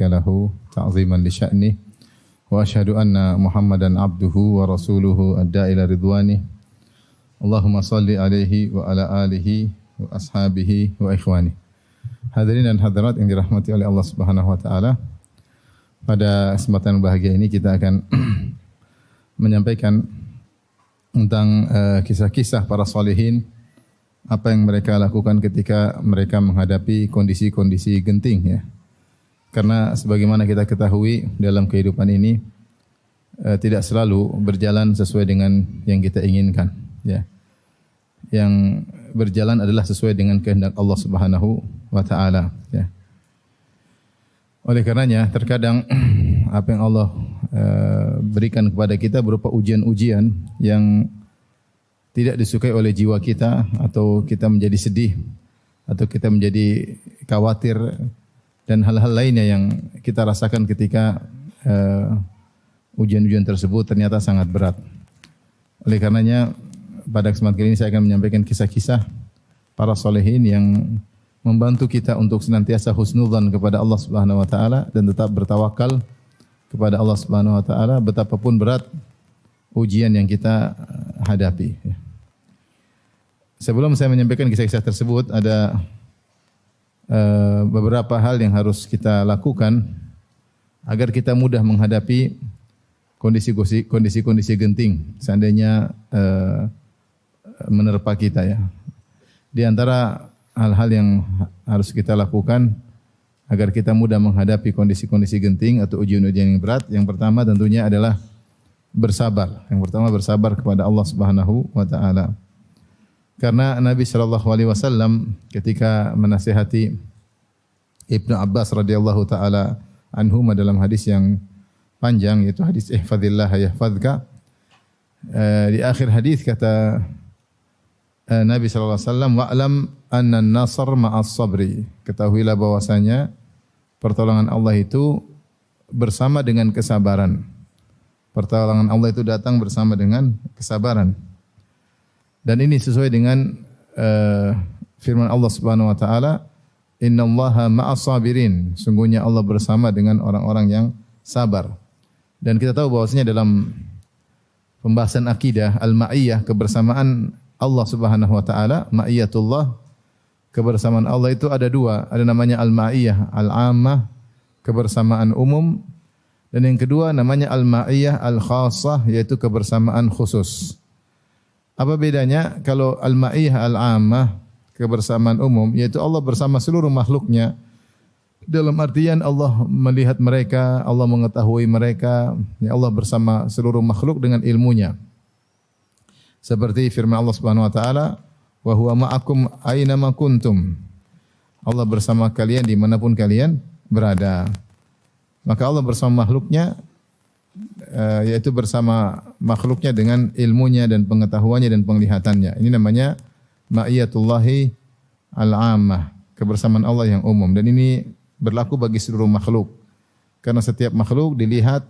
له تعظيما لشأنه وأشهد أن محمدا عبده ورسوله الداعي إلى رضوانه اللهم صل عليه وعلى آله وأصحابه وإخوانه. Hadirin dan hadirat yang dirahmati oleh Allah Subhanahu wa taala. Pada kesempatan bahagia ini kita akan menyampaikan tentang kisah-kisah para salihin, apa yang mereka lakukan ketika mereka menghadapi kondisi-kondisi genting ya. Karena sebagaimana kita ketahui dalam kehidupan ini tidak selalu berjalan sesuai dengan yang kita inginkan ya. Yang berjalan adalah sesuai dengan kehendak Allah Subhanahu wa taala ya. Oleh karenanya terkadang apa yang Allah berikan kepada kita berupa ujian-ujian yang tidak disukai oleh jiwa kita, atau kita menjadi sedih, atau kita menjadi khawatir, dan hal-hal lainnya yang kita rasakan ketika ujian-ujian tersebut ternyata sangat berat. Oleh karenanya pada kesempatan kali ini saya akan menyampaikan kisah-kisah para solehin yang membantu kita untuk senantiasa husnudzan kepada Allah Subhanahu wa taala dan tetap bertawakal kepada Allah Subhanahu wa taala betapapun berat ujian yang kita hadapi. Sebelum saya menyampaikan kisah-kisah tersebut, ada beberapa hal yang harus kita lakukan agar kita mudah menghadapi kondisi-kondisi genting seandainya menerpa kita ya. Di antara hal-hal yang harus kita lakukan agar kita mudah menghadapi kondisi-kondisi genting atau ujian-ujian yang berat, yang pertama tentunya adalah bersabar. Yang pertama bersabar kepada Allah Subhanahu wa taala. Karena Nabi sallallahu alaihi wasallam ketika menasihati Ibnu Abbas radhiyallahu taala anhuma dalam hadis yang panjang, yaitu hadis ihfazillah yahfazka, di akhir hadis kata Nabi sallallahu alaihi wasallam, wa'lam anna an-nasr ma'as sabri. Ketahuilah bahwasanya pertolongan Allah itu bersama dengan kesabaran. Pertolongan Allah itu datang bersama dengan kesabaran. Dan ini sesuai dengan firman Allah Subhanahu wa taala, innallaha ma'as sabirin. Sungguhnya Allah bersama dengan orang-orang yang sabar. Dan kita tahu bahwasanya dalam pembahasan akidah al-ma'iyah, kebersamaan Allah Subhanahu wa taala, ma'iyatullah, kebersamaan Allah itu ada dua, ada namanya al-ma'iyah al-ammah, kebersamaan umum, dan yang kedua namanya al-ma'iyah al-khassah, yaitu kebersamaan khusus. Apa bedanya? Kalau al-ma'iyah al-ammah, kebersamaan umum, yaitu Allah bersama seluruh makhluknya, dalam artian Allah melihat mereka, Allah mengetahui mereka, ya Allah bersama seluruh makhluk dengan ilmunya. Seperti firman Allah Subhanahu wa taala, wa huwa ma'akum aina ma kuntum. Allah bersama kalian dimanapun kalian berada. Maka Allah bersama makhluknya, yaitu bersama makhluknya dengan ilmunya dan pengetahuannya dan penglihatannya. Ini namanya ma'iyatullahi al-ammah, kebersamaan Allah yang umum. Dan ini berlaku bagi seluruh makhluk. Karena setiap makhluk dilihat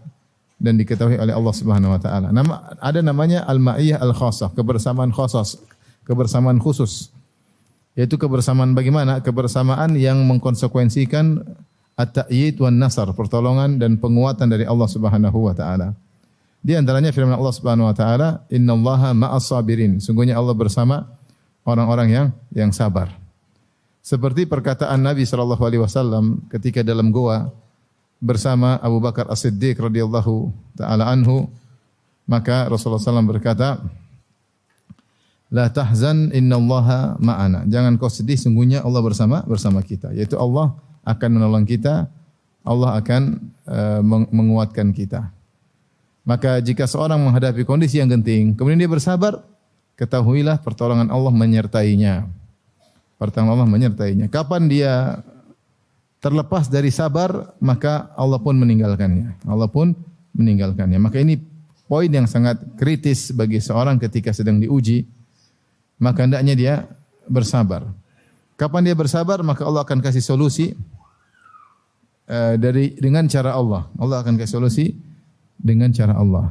dan diketahui oleh Allah Subhanahu wa taala. Ada namanya al-ma'iyah al-khassah, kebersamaan khusus, kebersamaan khusus. Yaitu kebersamaan bagaimana? Kebersamaan yang mengkonsekuensikan at-ta'yid wan nasar, pertolongan dan penguatan dari Allah Subhanahu wa taala. Di antaranya firman Allah Subhanahu wa taala, innallaha ma'as sabirin. Sungguhnya Allah bersama orang-orang yang sabar. Seperti perkataan Nabi sallallahu alaihi wasallam ketika dalam goa bersama Abu Bakar As-Siddiq radhiyallahu taala anhu, maka Rasulullah SAW berkata, la tahzan innallaha ma'ana. Jangan kau sedih, sungguhnya Allah bersama kita. Yaitu Allah akan menolong kita, Allah akan menguatkan kita. Maka jika seorang menghadapi kondisi yang genting, kemudian dia bersabar, ketahuilah pertolongan Allah menyertainya. Pertolongan Allah menyertainya. Kapan dia terlepas dari sabar, maka Allah pun meninggalkannya. Allah pun meninggalkannya. Maka ini poin yang sangat kritis bagi seorang ketika sedang diuji. Maka hendaknya dia bersabar. Kapan dia bersabar, maka Allah akan kasih solusi dengan cara Allah. Allah akan kasih solusi dengan cara Allah.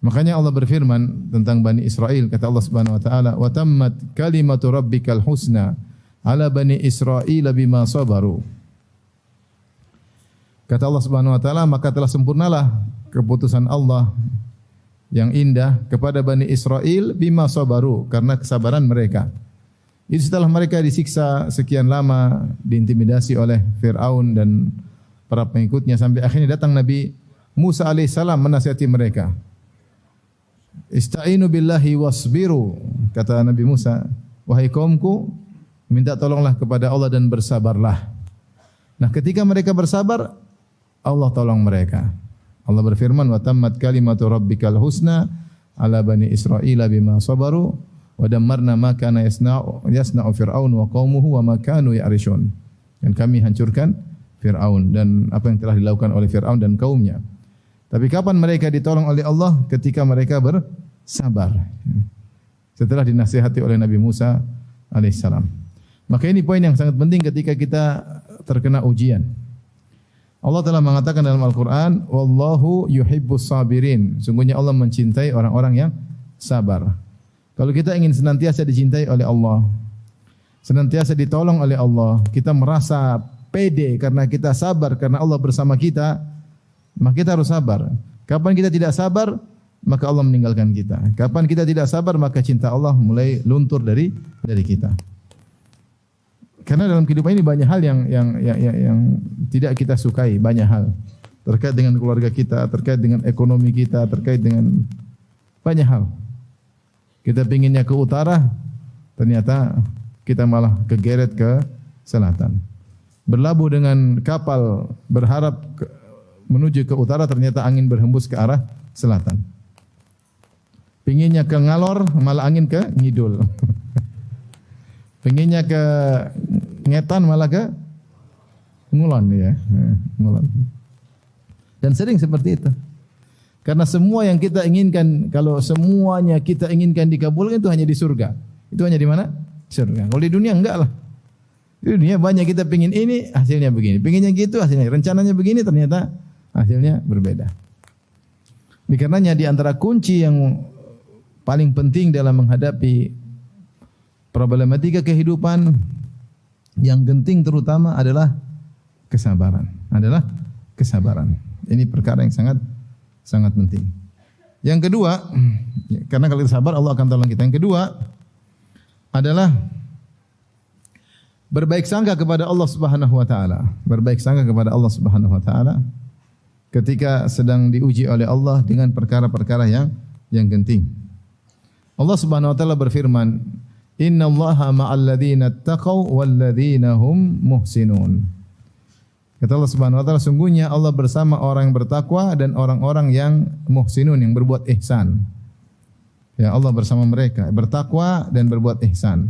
Makanya Allah berfirman tentang Bani Israel, kata Allah Subhanahu wa taala, "Wa tammat kalimatu rabbikal husna ala bani Israil bima sabaru." Kata Allah Subhanahu wa taala, maka telah sempurnalah keputusan Allah yang indah kepada Bani Israel bima sabaru, karena kesabaran mereka. Itu setelah mereka disiksa sekian lama, diintimidasi oleh Fir'aun dan para pengikutnya, sampai akhirnya datang Nabi Musa alaihissalam menasihati mereka. Ista'inu billahi wasbiru, kata Nabi Musa, wahai kaumku, minta tolonglah kepada Allah dan bersabarlah. Nah, ketika mereka bersabar, Allah tolong mereka. Allah berfirman, wa tammat kalimatu rabbikal husna ala bani Israila bima sabaru wa dammarna ma kana yasna'u fir'aun wa qaumuhu wa ma kanu ya'rishun. Dan kami hancurkan Fir'aun dan apa yang telah dilakukan oleh Fir'aun dan kaumnya. Tapi kapan mereka ditolong oleh Allah? Ketika mereka bersabar. Setelah dinasihati oleh Nabi Musa alaihissalam. Maka ini poin yang sangat penting ketika kita terkena ujian. Allah telah mengatakan dalam Al-Quran, Wallahu yuhibbus sabirin. Sungguhnya Allah mencintai orang-orang yang sabar. Kalau kita ingin senantiasa dicintai oleh Allah, senantiasa ditolong oleh Allah, kita merasa pede karena kita sabar, karena Allah bersama kita, maka kita harus sabar. Kapan kita tidak sabar, maka Allah meninggalkan kita. Kapan kita tidak sabar, maka cinta Allah mulai luntur dari kita. Karena dalam kehidupan ini banyak hal yang tidak kita sukai, banyak hal terkait dengan keluarga kita, terkait dengan ekonomi kita, terkait dengan banyak hal. Kita pinginnya ke utara, ternyata kita malah kegeret ke selatan. Berlabuh dengan kapal berharap menuju ke utara, ternyata angin berhembus ke arah selatan. Pinginnya ke ngalor, malah angin ke ngidul. Pinginnya ke ngetan, malah ke ngulon, ya, ngulon. Dan sering seperti itu. Karena semua yang kita inginkan, kalau semuanya kita inginkan dikabulkan, itu hanya di surga. Itu hanya di mana? Surga. Kalau di dunia enggak lah. Di dunia banyak kita pingin ini, hasilnya begini. Pinginnya gitu, hasilnya. Rencananya begini, ternyata hasilnya berbeda. Dikarenanya di antara kunci yang paling penting dalam menghadapi problematika kehidupan yang genting terutama adalah kesabaran. Ini perkara yang sangat penting. Yang kedua, karena kalau kita sabar Allah akan tolong kita. Yang kedua adalah berbaik sangka kepada Allah Subhanahu wa taala. Berbaik sangka kepada Allah Subhanahu wa taala ketika sedang diuji oleh Allah dengan perkara-perkara yang genting. Allah Subhanahu wa taala berfirman, Innallaha ma'al ladzina taqaw wal ladzina hum muhsinun. Kata Allah Subhanahu wa taala, sungguhnya Allah bersama orang yang bertakwa dan orang-orang yang muhsinun, yang berbuat ihsan. Ya, Allah bersama mereka, bertakwa dan berbuat ihsan.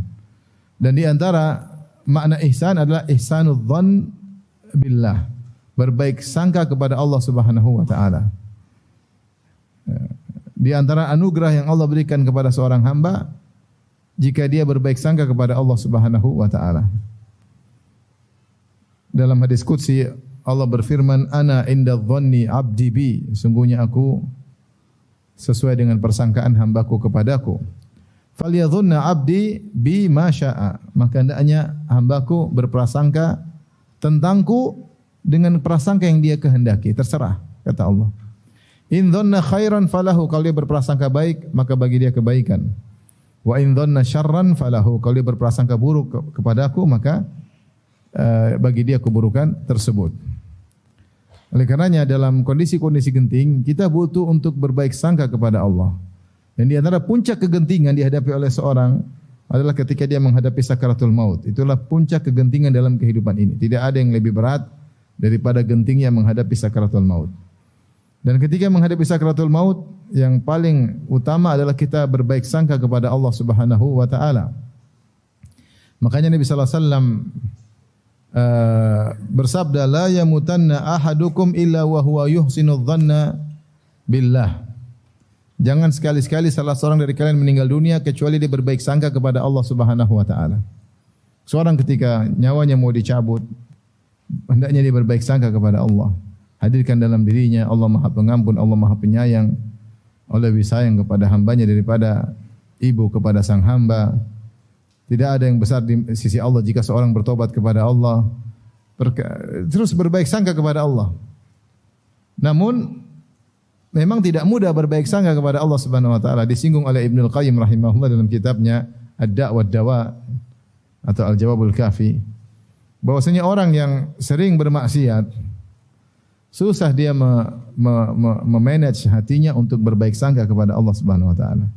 Dan di antara makna ihsan adalah ihsanud dzan billah, berbaik sangka kepada Allah Subhanahu wa taala. Di antara anugerah yang Allah berikan kepada seorang hamba, jika dia berbaik sangka kepada Allah Subhanahu wa taala. Dalam hadis qudsi Allah berfirman, Ana inda dhanni abdi bi, sungguhnya aku sesuai dengan persangkaan hambaku kepadaku. Falyadhunna abdi bi ma syaa, maka hendaknya hambaku berprasangka tentangku dengan prasangka yang dia kehendaki, terserah, kata Allah. In dhanna khairan falahu, kalau dia berprasangka baik, maka bagi dia kebaikan. Wa in dhanna syarran falahu, kalau dia berprasangka buruk kepadaku, maka bagi dia keburukan tersebut. Oleh karenanya dalam kondisi-kondisi genting kita butuh untuk berbaik sangka kepada Allah. Dan di antara puncak kegentingan dihadapi oleh seorang adalah ketika dia menghadapi sakaratul maut. Itulah puncak kegentingan dalam kehidupan ini. Tidak ada yang lebih berat daripada gentingnya menghadapi sakaratul maut. Dan ketika menghadapi sakaratul maut, yang paling utama adalah kita berbaik sangka kepada Allah Subhanahu wa taala. Makanya Nabi sallallahu alaihi wasallam bersabda, la yamutanna ahadukum illa wa huwa yuhsinu dhanna billah. Jangan sekali-sekali salah seorang dari kalian meninggal dunia kecuali dia berbaik sangka kepada Allah Subhanahu wa taala. Seorang ketika nyawanya mau dicabut, hendaknya dia berbaik sangka kepada Allah. Hadirkan dalam dirinya Allah Maha Pengampun, Allah Maha Penyayang. Allah lebih sayang kepada hambanya daripada ibu kepada sang hamba. Tidak ada yang besar di sisi Allah jika seorang bertobat kepada Allah. Terus berbaik sangka kepada Allah. Namun memang tidak mudah berbaik sangka kepada Allah Subhanahu wa taala. Disinggung oleh Ibnu Al-Qayyim rahimahullah dalam kitabnya Ad-Da' wa Dawa atau Al-Jawabul Kafi, bahwasanya orang yang sering bermaksiat susah dia memanage hatinya untuk berbaik sangka kepada Allah Subhanahu wa taala.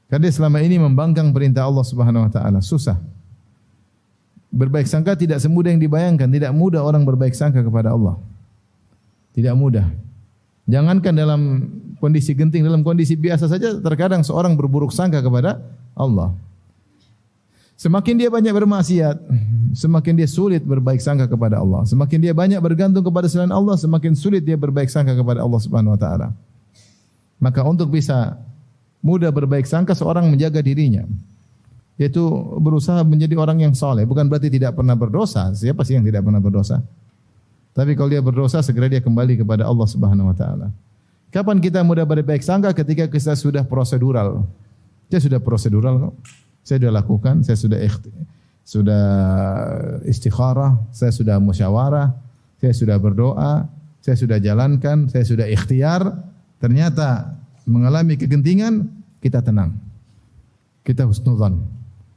Karena dia selama ini membangkang perintah Allah Subhanahu wa taala, susah. Berbaik sangka tidak semudah yang dibayangkan, tidak mudah orang berbaik sangka kepada Allah. Tidak mudah. Jangankan dalam kondisi genting, dalam kondisi biasa saja terkadang seorang berburuk sangka kepada Allah. Semakin dia banyak bermaksiat, semakin dia sulit berbaik sangka kepada Allah. Semakin dia banyak bergantung kepada selain Allah, semakin sulit dia berbaik sangka kepada Allah Subhanahu wa taala. Maka untuk bisa mudah berbaik sangka, seorang menjaga dirinya, yaitu berusaha menjadi orang yang saleh. Bukan berarti tidak pernah berdosa. Siapa sih yang tidak pernah berdosa? Tapi kalau dia berdosa, segera dia kembali kepada Allah Subhanahu wa taala. Kapan kita mudah berbaik sangka? Ketika kita sudah prosedural. Saya sudah prosedural kok. Saya sudah lakukan, saya sudah istikharah, saya sudah musyawarah, saya sudah berdoa, saya sudah jalankan, saya sudah ikhtiar. Ternyata mengalami kegentingan, kita tenang. Kita husnudzan.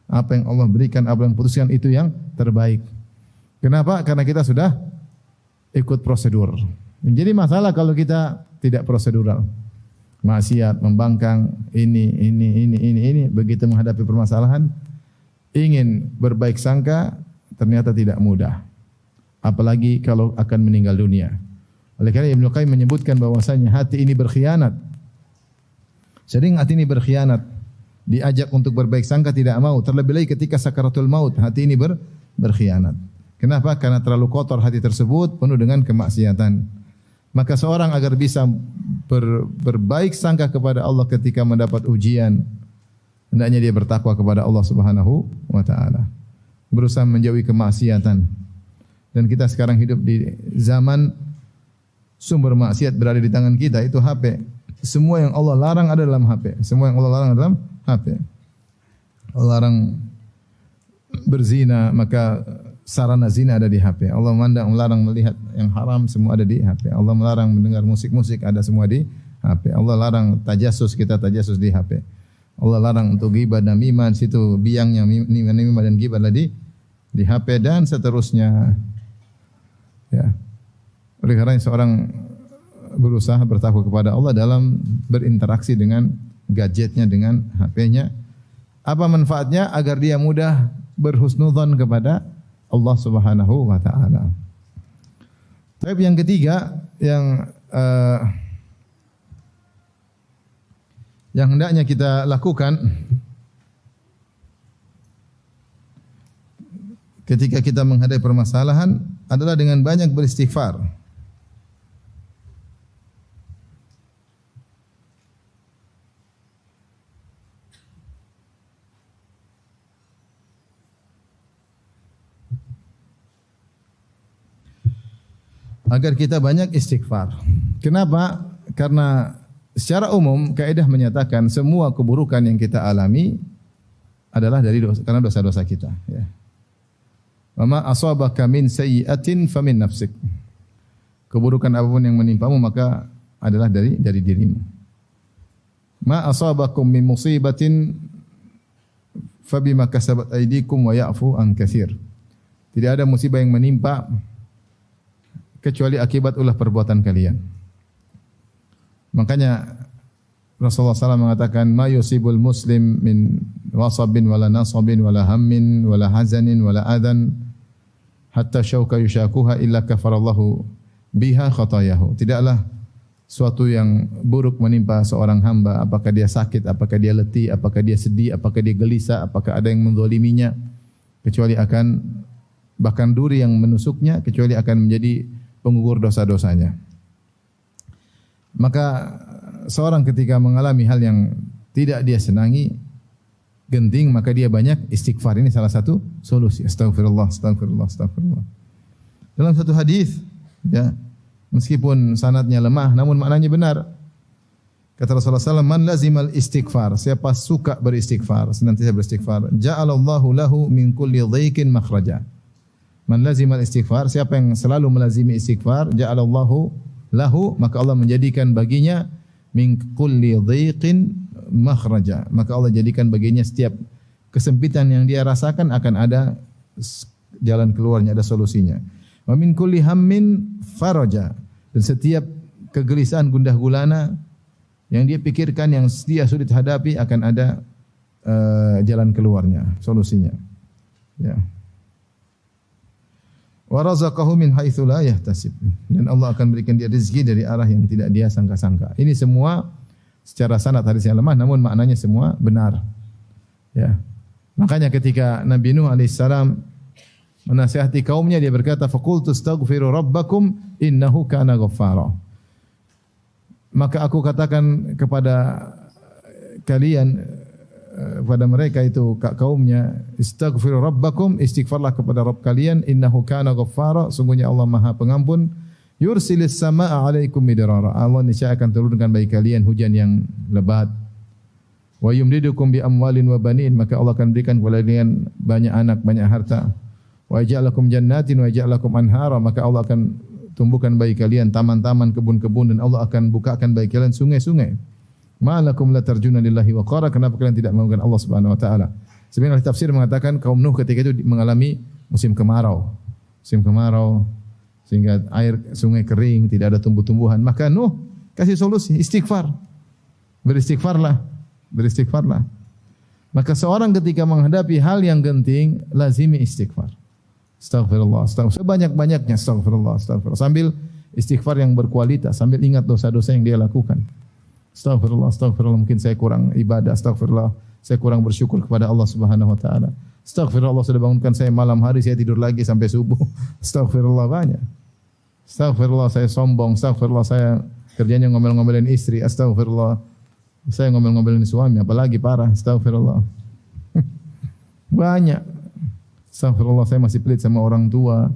Apa yang Allah berikan, apa yang putuskan itu yang terbaik. Kenapa? Karena kita sudah ikut prosedur. Jadi masalah kalau kita tidak prosedural. Maksiat, membangkang, ini. Begitu menghadapi permasalahan, ingin berbaik sangka, ternyata tidak mudah. Apalagi kalau akan meninggal dunia. Oleh karena Ibnu Qayyim menyebutkan bahwasanya hati ini berkhianat. Sering hati ini berkhianat. Diajak untuk berbaik sangka tidak mau. Terlebih lagi ketika sakaratul maut, hati ini berkhianat. Kenapa? Karena terlalu kotor hati tersebut, penuh dengan kemaksiatan. Maka seorang agar bisa berbaik sangka kepada Allah ketika mendapat ujian, hendaknya dia bertakwa kepada Allah Subhanahu wa taala. Berusaha menjauhi kemaksiatan. Dan kita sekarang hidup di zaman sumber maksiat berada di tangan kita, itu HP. Semua yang Allah larang ada dalam HP. Semua yang Allah larang ada dalam HP. Allah larang berzina, maka sarana zina ada di HP. Allah melarang melihat yang haram, semua ada di HP. Allah melarang mendengar musik-musik, ada semua di HP. Allah larang tajasus, kita tajasus di HP. Allah larang untuk ghibah dan namimah, di situ biangnya namimah dan ghibah di HP dan seterusnya. Ya. Oleh karena seorang berusaha bertakwa kepada Allah dalam berinteraksi dengan gadgetnya, dengan HP-nya. Apa manfaatnya? Agar dia mudah berhusnudzon kepada Allah Subhanahu wa taala. Tapi yang ketiga yang hendaknya kita lakukan ketika kita menghadapi permasalahan adalah dengan banyak beristighfar. Agar kita banyak istighfar. Kenapa? Karena secara umum kaidah menyatakan semua keburukan yang kita alami adalah dari dosa, karena dosa-dosa kita. Ya. Wa ma asabaka min sayyi'atin famin nafsik. Keburukan apapun yang menimpamu maka adalah dari dirimu. Ma asabakum min musibatin fabima kasabat aydikum wa ya'fu an katsir. Tidak ada musibah yang menimpa kecuali akibat ulah perbuatan kalian. Makanya Rasulullah SAW mengatakan, ma yusibul muslim min wasabin wala nasabin wala hammin wala hazanin wala adan hatta syauka yushakuha illa kafarallahu biha khatayahu. Tidaklah suatu yang buruk menimpa seorang hamba, apakah dia sakit, apakah dia letih, apakah dia sedih, apakah dia gelisah, apakah ada yang menzaliminya, kecuali akan, bahkan duri yang menusuknya, kecuali akan menjadi penggugur dosa-dosanya. Maka seorang ketika mengalami hal yang tidak dia senangi, genting, maka dia banyak istighfar. Ini salah satu solusi. Astaghfirullah, astaghfirullah, astaghfirullah. Dalam satu hadis, ya, meskipun sanadnya lemah, namun maknanya benar. Kata Rasulullah SAW, man lazimal istighfar, siapa suka beristighfar, senantiasa beristighfar, ja'alallahu lahu min kulli dhaikin makhraja. Man lazimal istighfar, siapa yang selalu melazimi istighfar, ja'alallahu lahu, maka Allah menjadikan baginya min kulli dhiqin makhraja. Maka Allah jadikan baginya setiap kesempitan yang dia rasakan akan ada jalan keluarnya, ada solusinya. Wa min kulli hammin faraja. Dan setiap kegelisahan gundah gulana yang dia pikirkan, yang dia sulit hadapi, akan ada jalan keluarnya, solusinya. Ya. Wa razaqahu min haitsu la yahtasib. Dan Allah akan berikan dia rezeki dari arah yang tidak dia sangka-sangka. Ini semua secara sanad hadis yang lemah, namun maknanya semua benar. Ya. Makanya ketika Nabi Nuh alaihissalam menasihati kaumnya, dia berkata, faqultu astaghfiru rabbakum innahu kana ghaffara. Maka aku katakan kepada kalian, pada mereka itu kaumnya, istaghfiru rabbakum, istighfarlah kepada Rabb kalian, innahu kana ghaffara, sungguhnya Allah Maha Pengampun, yursilis samaa'a 'alaikum midrara, Allah niscaya akan turunkan bagi kalian hujan yang lebat, wa yumdidukum bi amwalin wa banin, maka Allah akan berikan kepada kalian banyak anak, banyak harta, wa yaj'alakum jannatin wa yaj'alakum anhara, maka Allah akan tumbuhkan bagi kalian taman-taman, kebun-kebun, dan Allah akan bukakan bagi kalian sungai-sungai. Ma'alakum la tarjuna lillahi waqara, kenapa kalian tidak mengagungkan Allah Subhanahu wa taala? Sebenarnya tafsir mengatakan kaum Nuh ketika itu mengalami musim kemarau. Musim kemarau sehingga air sungai kering, tidak ada tumbuh-tumbuhan. Maka Nuh kasih solusi, istighfar. Beristighfarlah, beristighfarlah. Maka seorang ketika menghadapi hal yang genting, lazimi istighfar. Astaghfirullah, astaghfirullah. Sebanyak-banyaknya astaghfirullah, astaghfirullah. Sambil istighfar yang berkualitas, sambil ingat dosa-dosa yang dia lakukan. Astaghfirullah, astaghfirullah, mungkin saya kurang ibadah, astaghfirullah, saya kurang bersyukur kepada Allah Subhanahu wa taala. Astaghfirullah, Allah sudah bangunkan saya malam hari, saya tidur lagi sampai subuh. Astaghfirullah, banyak. Astaghfirullah, saya sombong, astaghfirullah, saya kerjanya ngomel-ngomelin istri, astaghfirullah, saya ngomel-ngomelin suami, apalagi parah, astaghfirullah. Banyak. Astaghfirullah, saya masih pelit sama orang tua.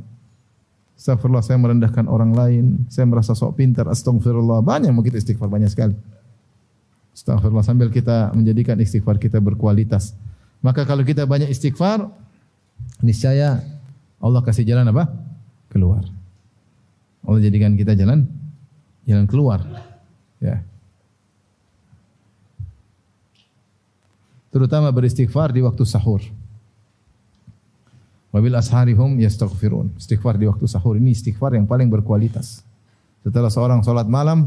Astaghfirullah, saya merendahkan orang lain, saya merasa sok pintar, astaghfirullah. Banyak mungkin istighfar, banyak sekali. Astaghfirullah, sambil kita menjadikan istighfar kita berkualitas. Maka kalau kita banyak istighfar, niscaya Allah kasih jalan apa? Keluar. Allah jadikan kita jalan keluar. Ya. Terutama beristighfar di waktu sahur. Wabil asharihum yastaghfirun. Istighfar di waktu sahur ini istighfar yang paling berkualitas. Setelah seorang salat malam,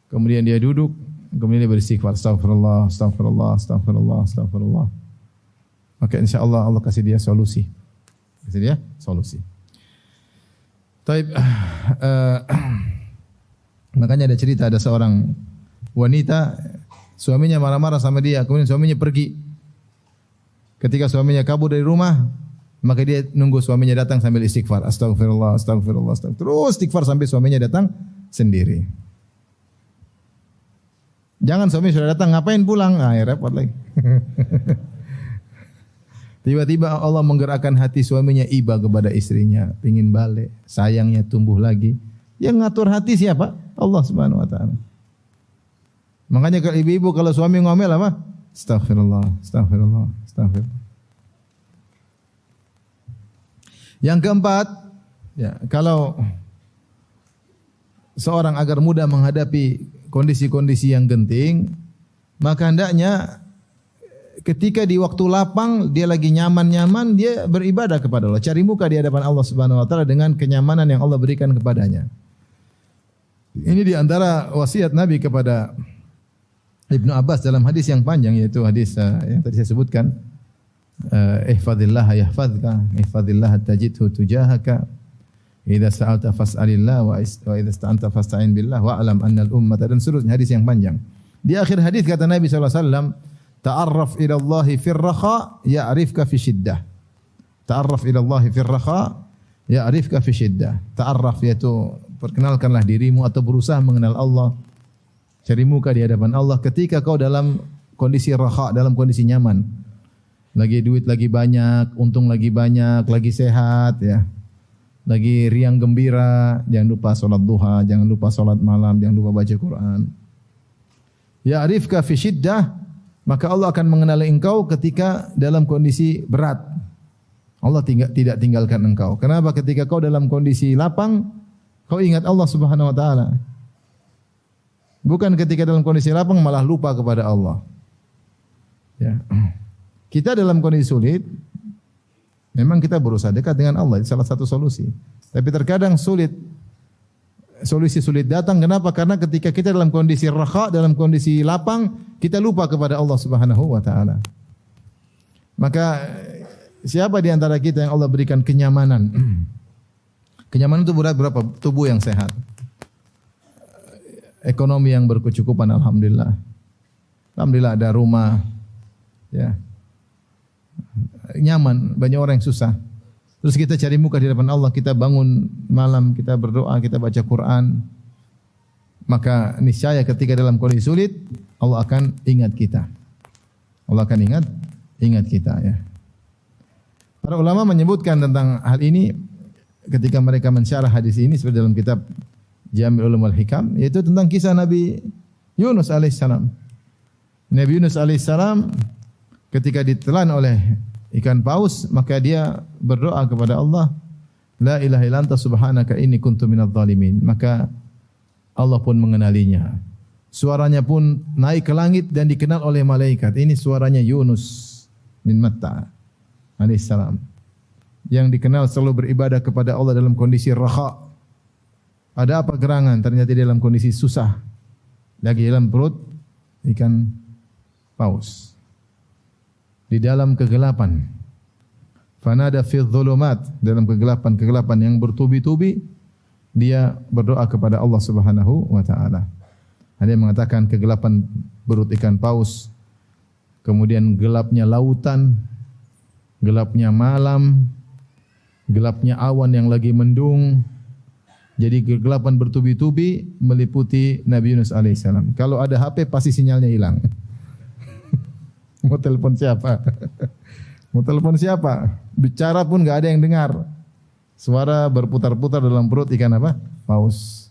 kemudian dia duduk, kemudian dia beristighfar, astaghfirullah, astaghfirullah, astaghfirullah, astaghfirullah. Maka insyaallah Allah kasih dia solusi. Kasih dia solusi. Taib, makanya ada cerita, ada seorang wanita, suaminya marah-marah sama dia, kemudian suaminya pergi. Ketika suaminya kabur dari rumah, maka dia nunggu suaminya datang sambil istighfar, astaghfirullah, astaghfirullah, astaghfirullah. Terus istighfar sampai suaminya datang sendiri. Jangan suami sudah datang, ngapain pulang? Ah, ya repot lagi. Tiba-tiba Allah menggerakkan hati suaminya iba kepada istrinya, ingin balik, sayangnya tumbuh lagi. Yang ngatur hati siapa? Allah Subhanahu wa taala. Makanya kalau ibu-ibu kalau suami ngomel apa? Astaghfirullah, astaghfirullah, astaghfirullah. Yang keempat, ya, kalau seorang agar mudah menghadapi kondisi-kondisi yang genting, maka hendaknya ketika di waktu lapang dia lagi nyaman-nyaman, dia beribadah kepada Allah, cari muka di hadapan Allah Subhanahu wa taala dengan kenyamanan yang Allah berikan kepadanya. Ini di antara wasiat Nabi kepada Ibnu Abbas dalam hadis yang panjang, yaitu hadis yang tadi saya sebutkan. Ihfazillah yahfazka, ihfazillah tajidhu tujahaka, idza sa'alta fas'alillah wa idza ista'anta fasta'in billah wa alam anna al-ummata, dan seterusnya hadis yang panjang. Di akhir hadis kata Nabi sallallahu alaihi wasallam, ta'arraf ila Allah fir raha ya'rifka fi shiddah. Ta'arraf ila Allah fir raha ya'rifka fi shiddah. Ta'arraf yaitu perkenalkanlah dirimu atau berusaha mengenal Allah. Cari muka di hadapan Allah ketika kau dalam kondisi raha, dalam kondisi nyaman. Lagi duit lagi banyak, untung lagi banyak, lagi sehat, ya. Lagi riang gembira, jangan lupa salat duha, jangan lupa salat malam, jangan lupa baca Quran. Ya'rifka fi shiddah, maka Allah akan mengenali engkau ketika dalam kondisi berat. Allah tidak tinggalkan engkau. Kenapa? Ketika kau dalam kondisi lapang, Kau ingat Allah Subhanahu wa taala. Bukan ketika dalam kondisi lapang malah lupa kepada Allah. Ya. Kita dalam kondisi sulit, memang kita berusaha dekat dengan Allah, itu salah satu solusi. Tapi terkadang sulit, solusi sulit datang. Kenapa? Karena ketika kita dalam kondisi raha, dalam kondisi lapang, kita lupa kepada Allah Subhanahu wa taala. Maka siapa di antara kita yang Allah berikan kenyamanan? Kenyamanan itu berapa? Tubuh yang sehat. Ekonomi yang berkecukupan, alhamdulillah. Alhamdulillah ada rumah, ya, nyaman. Banyak orang yang susah. Terus kita cari muka di depan Allah, kita bangun malam, kita berdoa, kita baca Quran. Maka niscaya ketika dalam kondisi sulit, Allah akan ingat kita. Allah akan ingat kita. Ya. Para ulama menyebutkan tentang hal ini ketika mereka mensyarah hadis ini seperti dalam kitab Jami' Ulumul Hikam, yaitu tentang kisah Nabi Yunus alaihissalam. Nabi Yunus alaihissalam ketika ditelan oleh ikan paus, maka dia berdoa kepada Allah, La ilaha illa anta subhanaka inni kuntu minadh dhalimin. Maka Allah pun mengenalinya. Suaranya pun naik ke langit dan dikenal oleh malaikat. Ini suaranya Yunus bin Matta alaihissalam, yang dikenal selalu beribadah kepada Allah dalam kondisi raha. Ada apa gerangan? Ternyata dia dalam kondisi susah. Lagi dalam perut ikan paus. Di dalam kegelapan. Fanada fi dhulumat, dalam kegelapan yang bertubi-tubi, dia berdoa kepada Allah Subhanahu wa taala. Ada yang mengatakan kegelapan perut ikan paus, kemudian gelapnya lautan, gelapnya malam, gelapnya awan yang lagi mendung. Jadi kegelapan bertubi-tubi meliputi Nabi Yunus alaihissalam. Kalau ada HP pasti sinyalnya hilang. Mau telepon siapa? Mau telepon siapa? Bicara pun enggak ada yang dengar. Suara berputar-putar dalam perut ikan apa? Paus.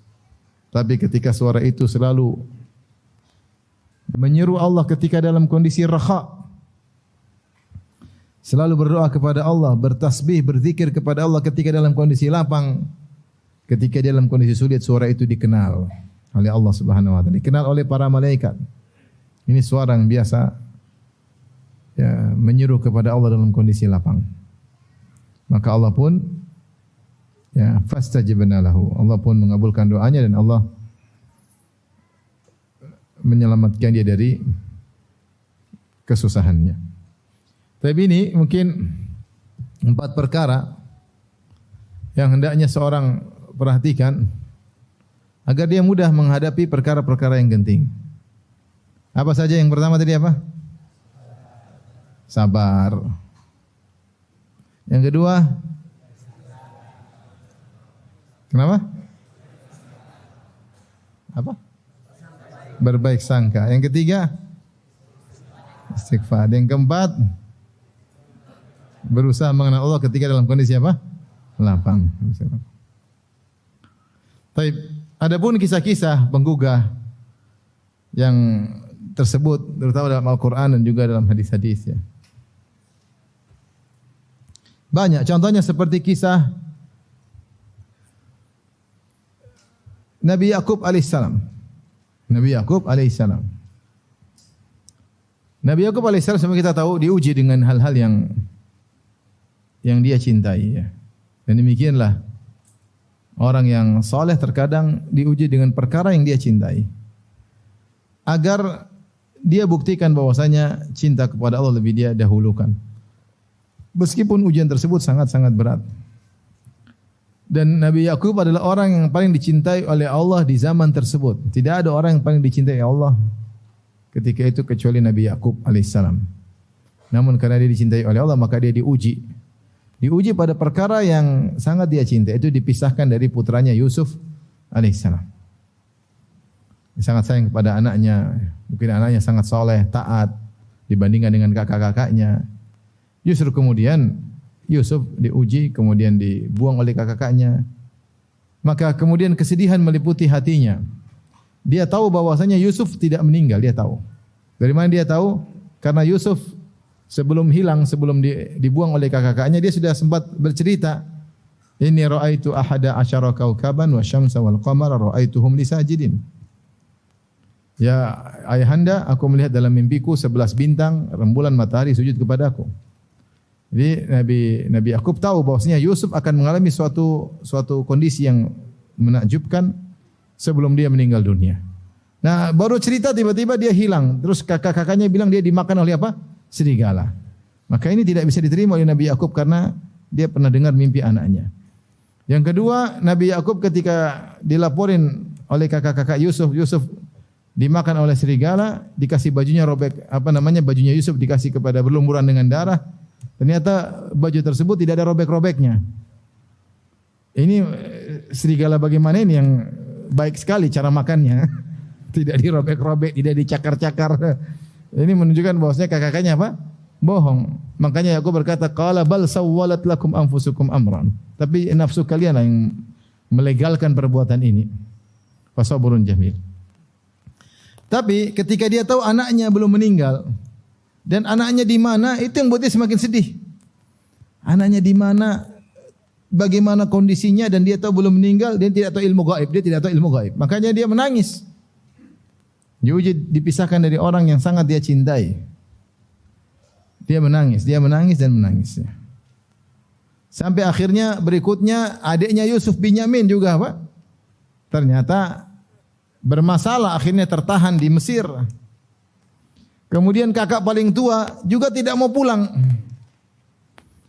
Tapi ketika suara itu selalu menyeru Allah ketika dalam kondisi raha, selalu berdoa kepada Allah, bertasbih, berzikir kepada Allah ketika dalam kondisi lapang. Ketika dia dalam kondisi sulit, suara itu dikenal oleh Allah Subhanahu wa taala, dikenal oleh para malaikat. Ini suara yang biasa, ya, menyeru kepada Allah dalam kondisi lapang. Maka Allah pun, ya, fastajabna lahu. Allah pun mengabulkan doanya dan Allah menyelamatkan dia dari kesusahannya. Tapi ini mungkin 4 perkara yang hendaknya seorang perhatikan agar dia mudah menghadapi perkara-perkara yang genting. Apa saja yang pertama tadi apa? Sabar. Yang kedua, kenapa? Apa? Berbaik sangka. Yang ketiga, istighfar. Yang keempat, berusaha mengenal Allah ketika dalam kondisi apa? Lapang. Baik, adapun kisah-kisah penggugah yang tersebut terutama dalam Al-Qur'an dan juga dalam hadis-hadis, ya. Banyak contohnya seperti kisah Nabi Yakub alaihissalam. Nabi Yakub alaihissalam. Nabi Yakub alaihissalam semua kita tahu diuji dengan hal-hal yang dia cintai, ya. Dan demikianlah orang yang soleh terkadang diuji dengan perkara yang dia cintai, agar dia buktikan bahwasanya cinta kepada Allah lebih dia dahulukan. Meskipun ujian tersebut sangat-sangat berat. Dan Nabi Yakub adalah orang yang paling dicintai oleh Allah di zaman tersebut. Tidak ada orang yang paling dicintai Allah ketika itu kecuali Nabi Yakub alaihissalam. Namun karena dia dicintai oleh Allah, maka dia diuji. Diuji pada perkara yang sangat dia cintai, itu dipisahkan dari putranya Yusuf alaihissalam. Sangat sayang kepada anaknya, mungkin anaknya sangat soleh, taat dibandingkan dengan kakak-kakaknya. Justru kemudian Yusuf diuji, kemudian dibuang oleh kakak-kakaknya. Maka kemudian kesedihan meliputi hatinya. Dia tahu bahwasanya Yusuf tidak meninggal, dia tahu. Dari mana dia tahu? Karena Yusuf sebelum hilang, sebelum dibuang oleh kakak-kakaknya, dia sudah sempat bercerita Inni ra'aitu ahada asyara kaukaban wa syamsa wal qamara ra'aituhum li sajidin. Ya ayahanda, aku melihat dalam mimpiku 11 bintang, rembulan, matahari sujud kepadaku. Jadi Nabi Yakub tahu bahwasanya Yusuf akan mengalami suatu kondisi yang menakjubkan sebelum dia meninggal dunia. Nah, baru cerita tiba-tiba dia hilang. Terus kakak-kakaknya bilang dia dimakan oleh apa? Serigala. Maka ini tidak bisa diterima oleh Nabi Yakub karena dia pernah dengar mimpi anaknya. Yang kedua, Nabi Yakub ketika dilaporin oleh kakak-kakak Yusuf dimakan oleh serigala, dikasih bajunya robek, bajunya Yusuf dikasih kepada berlumuran dengan darah. Ternyata baju tersebut tidak ada robek-robeknya. Ini serigala bagaimana ini yang baik sekali cara makannya. Tidak dirobek-robek, tidak dicakar-cakar. Ini menunjukkan bahwasanya kakak-kakaknya apa? Bohong. Makanya Yakub berkata, qala bal sawwalat lakum anfusukum amran. Tapi nafsu kalian yang melegalkan perbuatan ini. Fasabrun jamil. Tapi ketika dia tahu anaknya belum meninggal dan anaknya di mana, itu yang buat dia semakin sedih. Anaknya di mana, bagaimana kondisinya, dan dia tahu belum meninggal, dia tidak tahu ilmu gaib, Makanya dia menangis. Dia dipisahkan dari orang yang sangat dia cintai. Dia menangis dan menangis. Sampai akhirnya berikutnya adiknya Yusuf Binyamin juga apa? Ternyata bermasalah, akhirnya tertahan di Mesir. Kemudian kakak paling tua juga tidak mau pulang.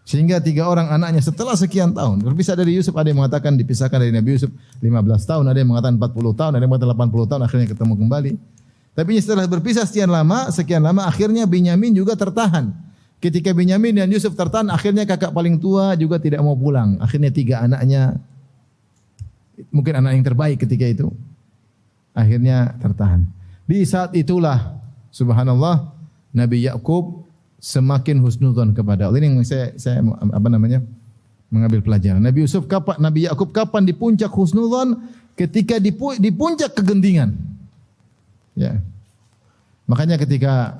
Sehingga 3 orang anaknya setelah sekian tahun berpisah dari Yusuf. Ada yang mengatakan dipisahkan dari Nabi Yusuf 15 tahun, ada yang mengatakan 40 tahun, ada yang mengatakan 80 tahun, akhirnya ketemu kembali. Tapi setelah berpisah sekian lama, akhirnya Binyamin juga tertahan. Ketika Binyamin dan Yusuf tertahan, akhirnya kakak paling tua juga tidak mau pulang. Akhirnya 3 anaknya, mungkin anak yang terbaik ketika itu, akhirnya tertahan. Di saat itulah, subhanallah, Nabi Yakub semakin husnudzon kepada Allah. Ini yang saya mengambil pelajaran. Nabi Yakub kapan di puncak husnudzon? Ketika di puncak kegentingan. Ya. Makanya ketika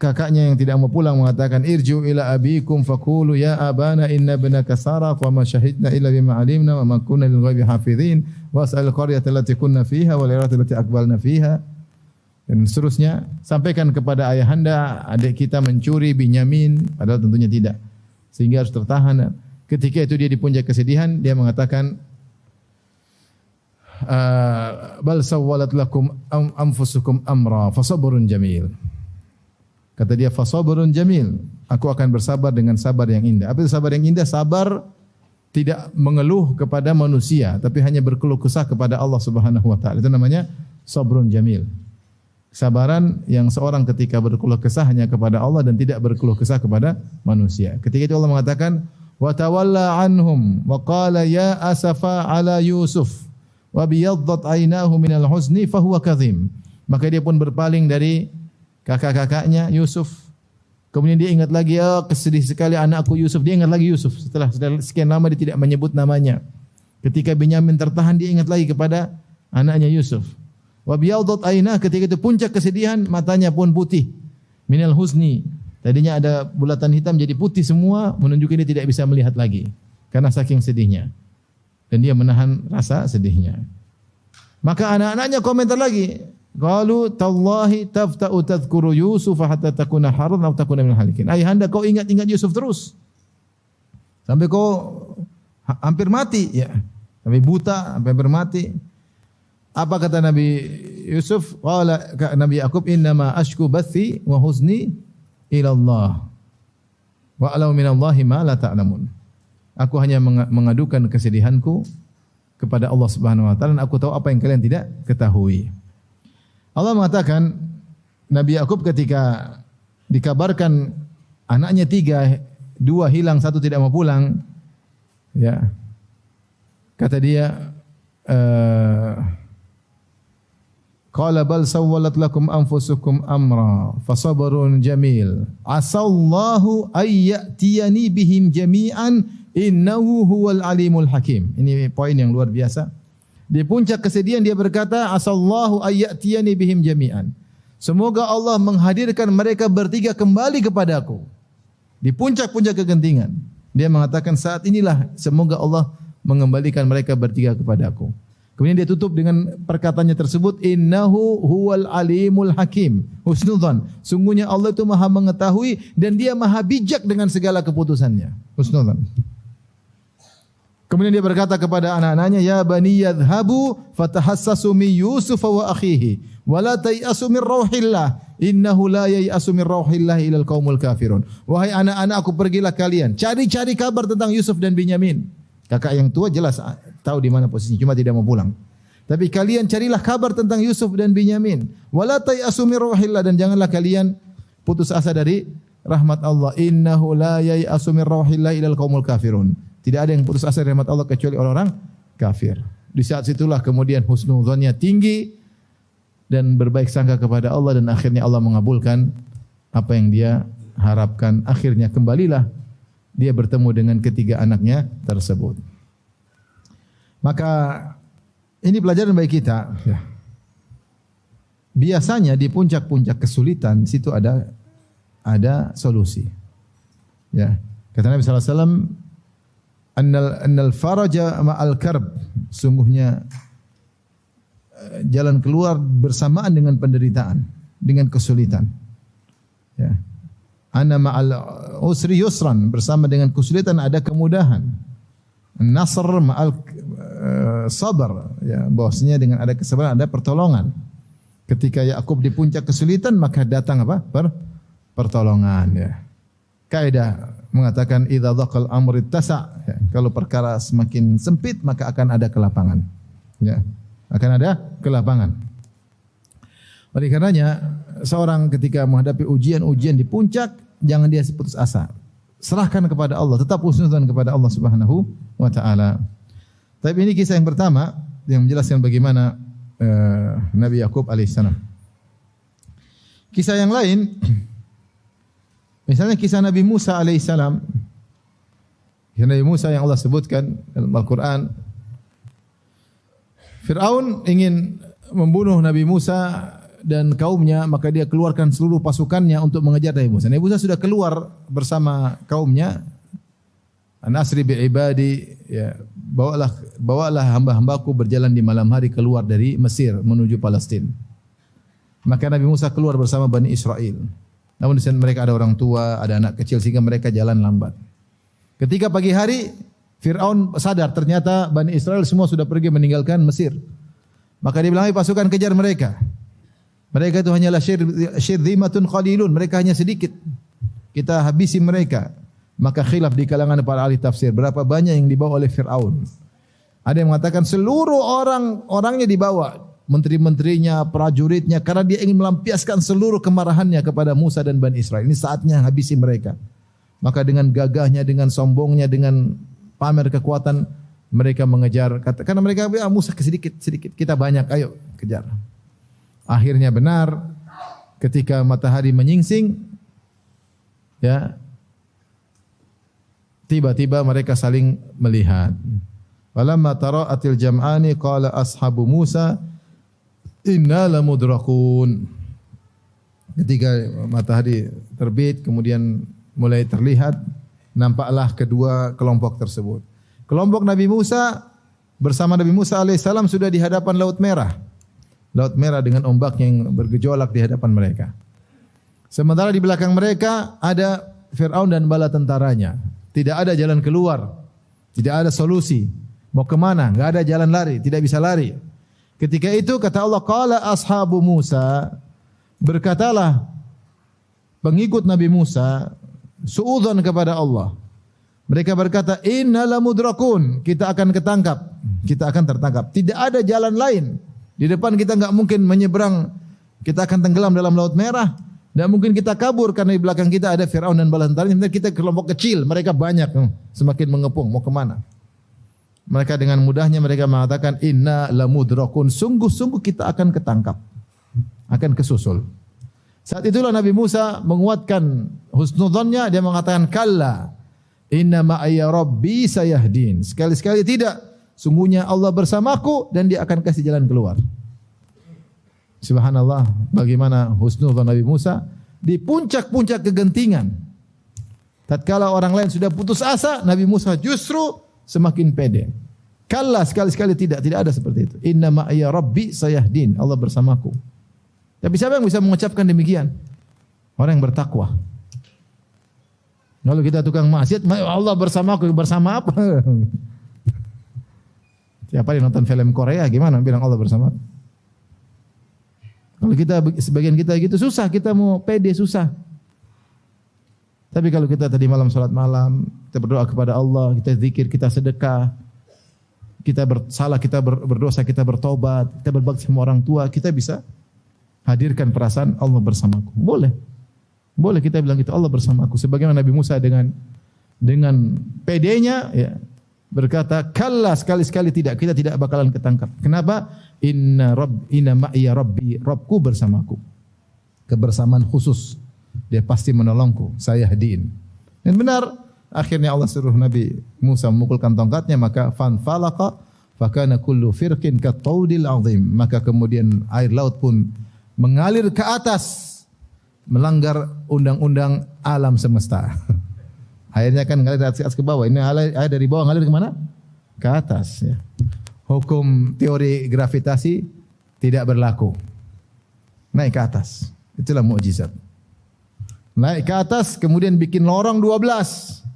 kakaknya yang tidak mau pulang mengatakan irju ila abikum faqulu ya abana inna ibnaka saraq wa ma syahidna illa bima alimna wa ma kunna lil ghaibi hafizin was'al qaryata allati kunna fiha wal irati allati aqbalna fiha, dan seterusnya. Sampaikan kepada ayahanda adik kita mencuri Binyamin, padahal tentunya tidak, sehingga harus tertahan. Ketika itu dia di puncak kesedihan, dia mengatakan bal sawwalat lakum anfusukum amra fasabrun jamil. Kata dia, fasabrun jamil, aku akan bersabar dengan sabar yang indah. Apa itu sabar yang indah? Sabar tidak mengeluh kepada manusia, tapi hanya berkeluh kesah kepada Allah Subhanahu wa taala. Itu namanya sabrun jamil. Kesabaran yang seorang ketika berkeluh kesah hanya kepada Allah dan tidak berkeluh kesah kepada manusia. Ketika itu Allah mengatakan, wa tawalla anhum wa qala ya asafa ala Yusuf wa biyaddat aynahu minal huzni fahuwa kadhim. Maka dia pun berpaling dari kakak-kakaknya Yusuf. Kemudian dia ingat lagi, kesedih sekali anakku Yusuf. Dia ingat lagi Yusuf. Setelah sekian lama dia tidak menyebut namanya. Ketika Binyamin tertahan, dia ingat lagi kepada anaknya Yusuf. Wa biyaddat aynah, ketika itu puncak kesedihan, matanya pun putih. Minal huzni. Tadinya ada bulatan hitam jadi putih semua, menunjukkan dia tidak bisa melihat lagi karena saking sedihnya. Dan dia menahan rasa sedihnya. Maka anak-anaknya komentar lagi. Qalu tallahi tafta'u tadhkuru Yusuf hatta takuna harran aw takuna minal halikin. Ayahanda, kau ingat-ingat Yusuf terus sampai kau hampir mati, ya. Sampai buta, sampai hampir mati. Apa kata Nabi Yusuf? Qala Nabi Yakub, innama ashku bathi wa huzni ila Allah wa a'lamu minallahi ma la ta'lamun. Aku hanya mengadukan kesedihanku kepada Allah Subhanahu wa taala, dan aku tahu apa yang kalian tidak ketahui. Allah mengatakan, Nabi Yakub ketika dikabarkan anaknya 3, 2 hilang, 1 tidak mau pulang, ya. Kata dia, qala bal sawwalat lakum anfusukum amra fasabrun jamil asallahu ayyatiyani bihim jami'an innahu huwal alimul hakim. Ini poin yang luar biasa. Di puncak kesedihan dia berkata, asallahu ayyatiyani bihim jami'an. Semoga Allah menghadirkan mereka bertiga kembali kepadaku. Di puncak-puncak kegentingan. Dia mengatakan saat inilah semoga Allah mengembalikan mereka bertiga kepadaku. Kemudian dia tutup dengan perkataannya tersebut, innahu huwal alimul hakim. Husnudzan, sungguhnya Allah itu Maha mengetahui dan Dia Maha bijak dengan segala keputusannya. Husnudzan. Kemudian dia berkata kepada anak-anaknya, ya bani yadhhabu fatahassasu min Yusuf wa akhihi wa la tayasu min rauhillah innahu la yayasu min rauhillah ilal qaumul kafirun. Wahai anak-anakku, pergilah kalian cari-cari kabar tentang Yusuf dan Binyamin. Kakak yang tua jelas tahu di mana posisinya, cuma tidak mau pulang. Tapi kalian carilah kabar tentang Yusuf dan Binyamin. Wala tayasu min rauhillah, dan janganlah kalian putus asa dari rahmat Allah. Innahu la yayasu min rauhillah ilal qaumul kafirun. Tidak ada yang putus asa dari rahmat Allah kecuali orang-orang kafir. Di saat situlah kemudian husnudzannya tinggi dan berbaik sangka kepada Allah, dan akhirnya Allah mengabulkan apa yang dia harapkan. Akhirnya kembalilah dia bertemu dengan ketiga anaknya tersebut. Maka ini pelajaran bagi kita. Ya. Biasanya di puncak-puncak kesulitan situ ada solusi. Ya. Kata Nabi sallallahu alaihi wasallam, annal faraja ma'al karb, sungguhnya jalan keluar bersamaan dengan penderitaan, dengan kesulitan. Ya. Anna ma'al usri yusran, bersama dengan kesulitan ada kemudahan. Nasr ma'al sabar, ya, bahwasanya dengan ada kesabaran ada pertolongan. Ketika Yakub di puncak kesulitan, maka datang apa? Pertolongan, ya. Kaidah mengatakan idza dhaqal amru ittasa', ya, kalau perkara semakin sempit maka akan ada kelapangan. Ya, akan ada kelapangan. Oleh karenanya seorang ketika menghadapi ujian-ujian di puncak, jangan dia putus asa. Serahkan kepada Allah, tetap husnudzan kepada Allah Subhanahu wa taala. Tapi ini kisah yang pertama yang menjelaskan bagaimana Nabi Yakub alaihissalam. Kisah yang lain, misalnya kisah Nabi Musa alaihissalam. Kisah Nabi Musa yang Allah sebutkan dalam Al-Quran. Fir'aun ingin membunuh Nabi Musa dan kaumnya, maka dia keluarkan seluruh pasukannya untuk mengejar Nabi Musa. Nabi Musa sudah keluar bersama kaumnya. An-asri bi'ibadi, ya, bawalah hamba-hambaku berjalan di malam hari keluar dari Mesir menuju Palestina. Maka Nabi Musa keluar bersama Bani Israel. Namun di sana mereka ada orang tua, ada anak kecil, sehingga mereka jalan lambat. Ketika pagi hari, Fir'aun sadar ternyata Bani Israel semua sudah pergi meninggalkan Mesir. Maka dia bilang, pasukan kejar mereka. Mereka itu hanyalah syirzimatun qalilun, mereka hanya sedikit. Kita habisi mereka. Maka khilaf di kalangan para ahli tafsir, berapa banyak yang dibawa oleh Fir'aun. Ada yang mengatakan seluruh orangnya dibawa, menteri-menterinya, prajuritnya, karena dia ingin melampiaskan seluruh kemarahannya kepada Musa dan Bani Israel. Ini saatnya habisi mereka. Maka dengan gagahnya, dengan sombongnya, dengan pamer kekuatan, mereka mengejar. Karena mereka bilang, Musa sedikit, kita banyak, ayo kejar. Akhirnya benar, ketika matahari menyingsing, ya, tiba-tiba mereka saling melihat. Walamma tara'atil jam'ani qala ashabu Musa inna lamudrakun. Ketika matahari terbit kemudian mulai terlihat, nampaklah kedua kelompok tersebut. Kelompok Nabi Musa bersama Nabi Musa alaihissalam sudah di hadapan Laut Merah. Laut Merah dengan ombak yang bergejolak di hadapan mereka. Sementara di belakang mereka ada Fir'aun dan bala tentaranya. Tidak ada jalan keluar, tidak ada solusi. Mau kemana? Enggak ada jalan lari, tidak bisa lari. Ketika itu kata Allah, qala ashabu Musa, berkatalah pengikut Nabi Musa, suudzon kepada Allah. Mereka berkata, inna lamudrakun, kita akan ketangkap, kita akan tertangkap. Tidak ada jalan lain. Di depan kita enggak mungkin menyeberang, kita akan tenggelam dalam Laut Merah. Dan mungkin kita kabur karena di belakang kita ada Fir'aun dan bala tentaranya. Kita kelompok kecil, mereka banyak, semakin mengepung. Mau kemana? Mereka dengan mudahnya mereka mengatakan inna lamudrakun, sungguh-sungguh kita akan ketangkap, akan kesusul. Saat itulah Nabi Musa menguatkan husnudzannya, dia mengatakan kalla inna ma'aya rabbi sayahdin. Sekali-sekali tidak, sungguhnya Allah bersamaku dan dia akan kasih jalan keluar. Subhanallah, bagaimana husnudzan Nabi Musa di puncak-puncak kegentingan. Tatkala orang lain sudah putus asa, Nabi Musa justru semakin pede. Kalla, sekali-sekali tidak ada seperti itu. Inna ma'iya rabbi sayahdin. Allah bersamaku. Tapi siapa yang bisa mengucapkan demikian? Orang yang bertakwa. Kalau kita tukang maksiat, Allah bersamaku, bersama apa? Tiap hari nonton film Korea, gimana bilang Allah bersama? Kalau kita, sebagian kita gitu susah, kita mau pede susah. Tapi kalau kita tadi malam salat malam, kita berdoa kepada Allah, kita zikir, kita sedekah, kita bersalah, kita berdosa, kita bertobat, kita berbakti sama orang tua, kita bisa hadirkan perasaan Allah bersamaku. Boleh. Boleh kita bilang itu Allah bersamaku. Sebagaimana Nabi Musa dengan pedenya ya, berkata, "Kalla, sekali-sekali tidak, kita tidak bakalan ketangkap." Kenapa? Inna ma'iya rabbi, Rabbku bersamaku. Kebersamaan khusus. Dia pasti menolongku, saya hadiin. Dan benar, akhirnya Allah suruh Nabi Musa memukulkan tongkatnya, maka fanfalaqa fakana kullu firqin kattaudil azim. Maka kemudian air laut pun mengalir ke atas, melanggar undang-undang alam semesta. Airnya kan mengalir dari atas ke bawah. Ini air dari bawah mengalir ke mana? Ke atas. Ya. Hukum teori gravitasi tidak berlaku. Naik ke atas. Itulah mukjizat. Naik ke atas, kemudian bikin lorong 12.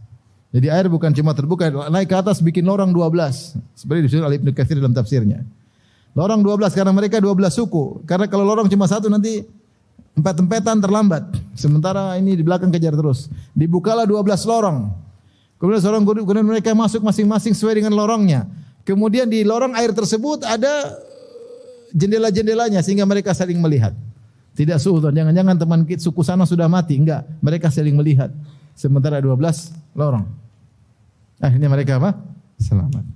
Jadi air bukan cuma terbuka, naik ke atas bikin lorong 12. Seperti disebut oleh Ibnu Katsir dalam tafsirnya. Lorong 12 karena mereka 12 suku. Karena kalau lorong cuma satu nanti empet-empetan terlambat. Sementara ini di belakang kejar terus. Dibukalah 12 lorong. Kemudian mereka masuk masing-masing sesuai dengan lorongnya. Kemudian di lorong air tersebut ada jendela-jendelanya sehingga mereka saling melihat. Tidak suudzon, jangan-jangan teman kita suku sana sudah mati. Enggak, mereka saling melihat. Sementara 12 lorong. Akhirnya mereka apa? Selamat.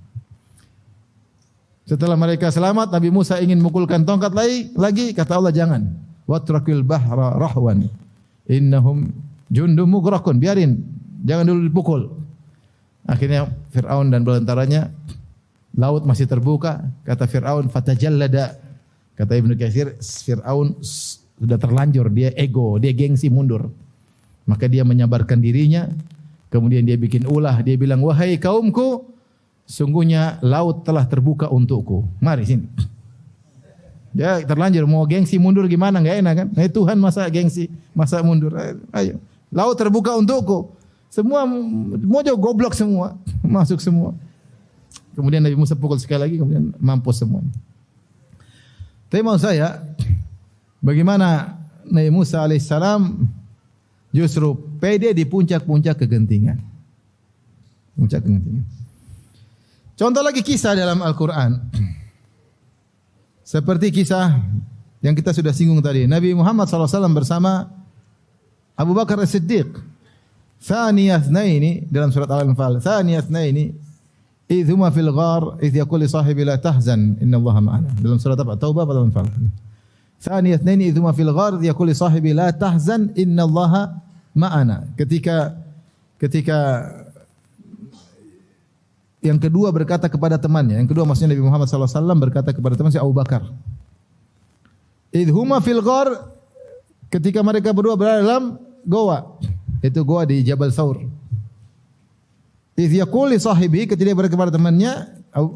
Setelah mereka selamat, Nabi Musa ingin memukulkan tongkat lagi, kata Allah jangan. Watrakil bahra rahwan. Innahum jundum mughraqun. Biarin, jangan dulu dipukul. Akhirnya Fir'aun dan balantaranya, laut masih terbuka. Kata Fir'aun, fatajallada. Kata Ibnu Katsir, Fir'aun sudah terlanjur, dia ego, dia gengsi mundur. Maka dia menyabarkan dirinya, kemudian dia bikin ulah, dia bilang, wahai kaumku, sungguhnya laut telah terbuka untukku. Mari sini. Dia terlanjur, mau gengsi mundur gimana, enggak enak kan? Nah, Tuhan masa gengsi, masa mundur. Ayo, laut terbuka untukku. Semua mojo goblok semua, masuk semua. Kemudian Nabi Musa pukul sekali lagi, kemudian mampus semua. Tapi mau saya, bagaimana Nabi Musa alaihissalam justru pede di puncak-puncak kegentingan. Puncak kegentingan. Contoh lagi kisah dalam Al-Quran. Seperti kisah yang kita sudah singgung tadi. Nabi Muhammad SAW bersama Abu Bakar As-Siddiq. Thaniyatnaini dalam surat Al-Anfal. Thaniyatnaini idh huma fil ghar idh yaqul li sahibi la tahzan innallaha ma'ana. Dalam surat apa? Taubah atau Al-Anfal? Thaniyatnaini idh huma fil ghar idh yaqul li sahibi la tahzan innallaha ma'ana. Ketika yang kedua berkata kepada temannya, yang kedua maksudnya Nabi Muhammad SAW berkata kepada temannya Abu Bakar. Idh huma fil ghar, ketika mereka berdua berada dalam goa. Itu goa di Jabal Thawr. Idh yaqul li sahibi, ketika dia berkata kepada temannya,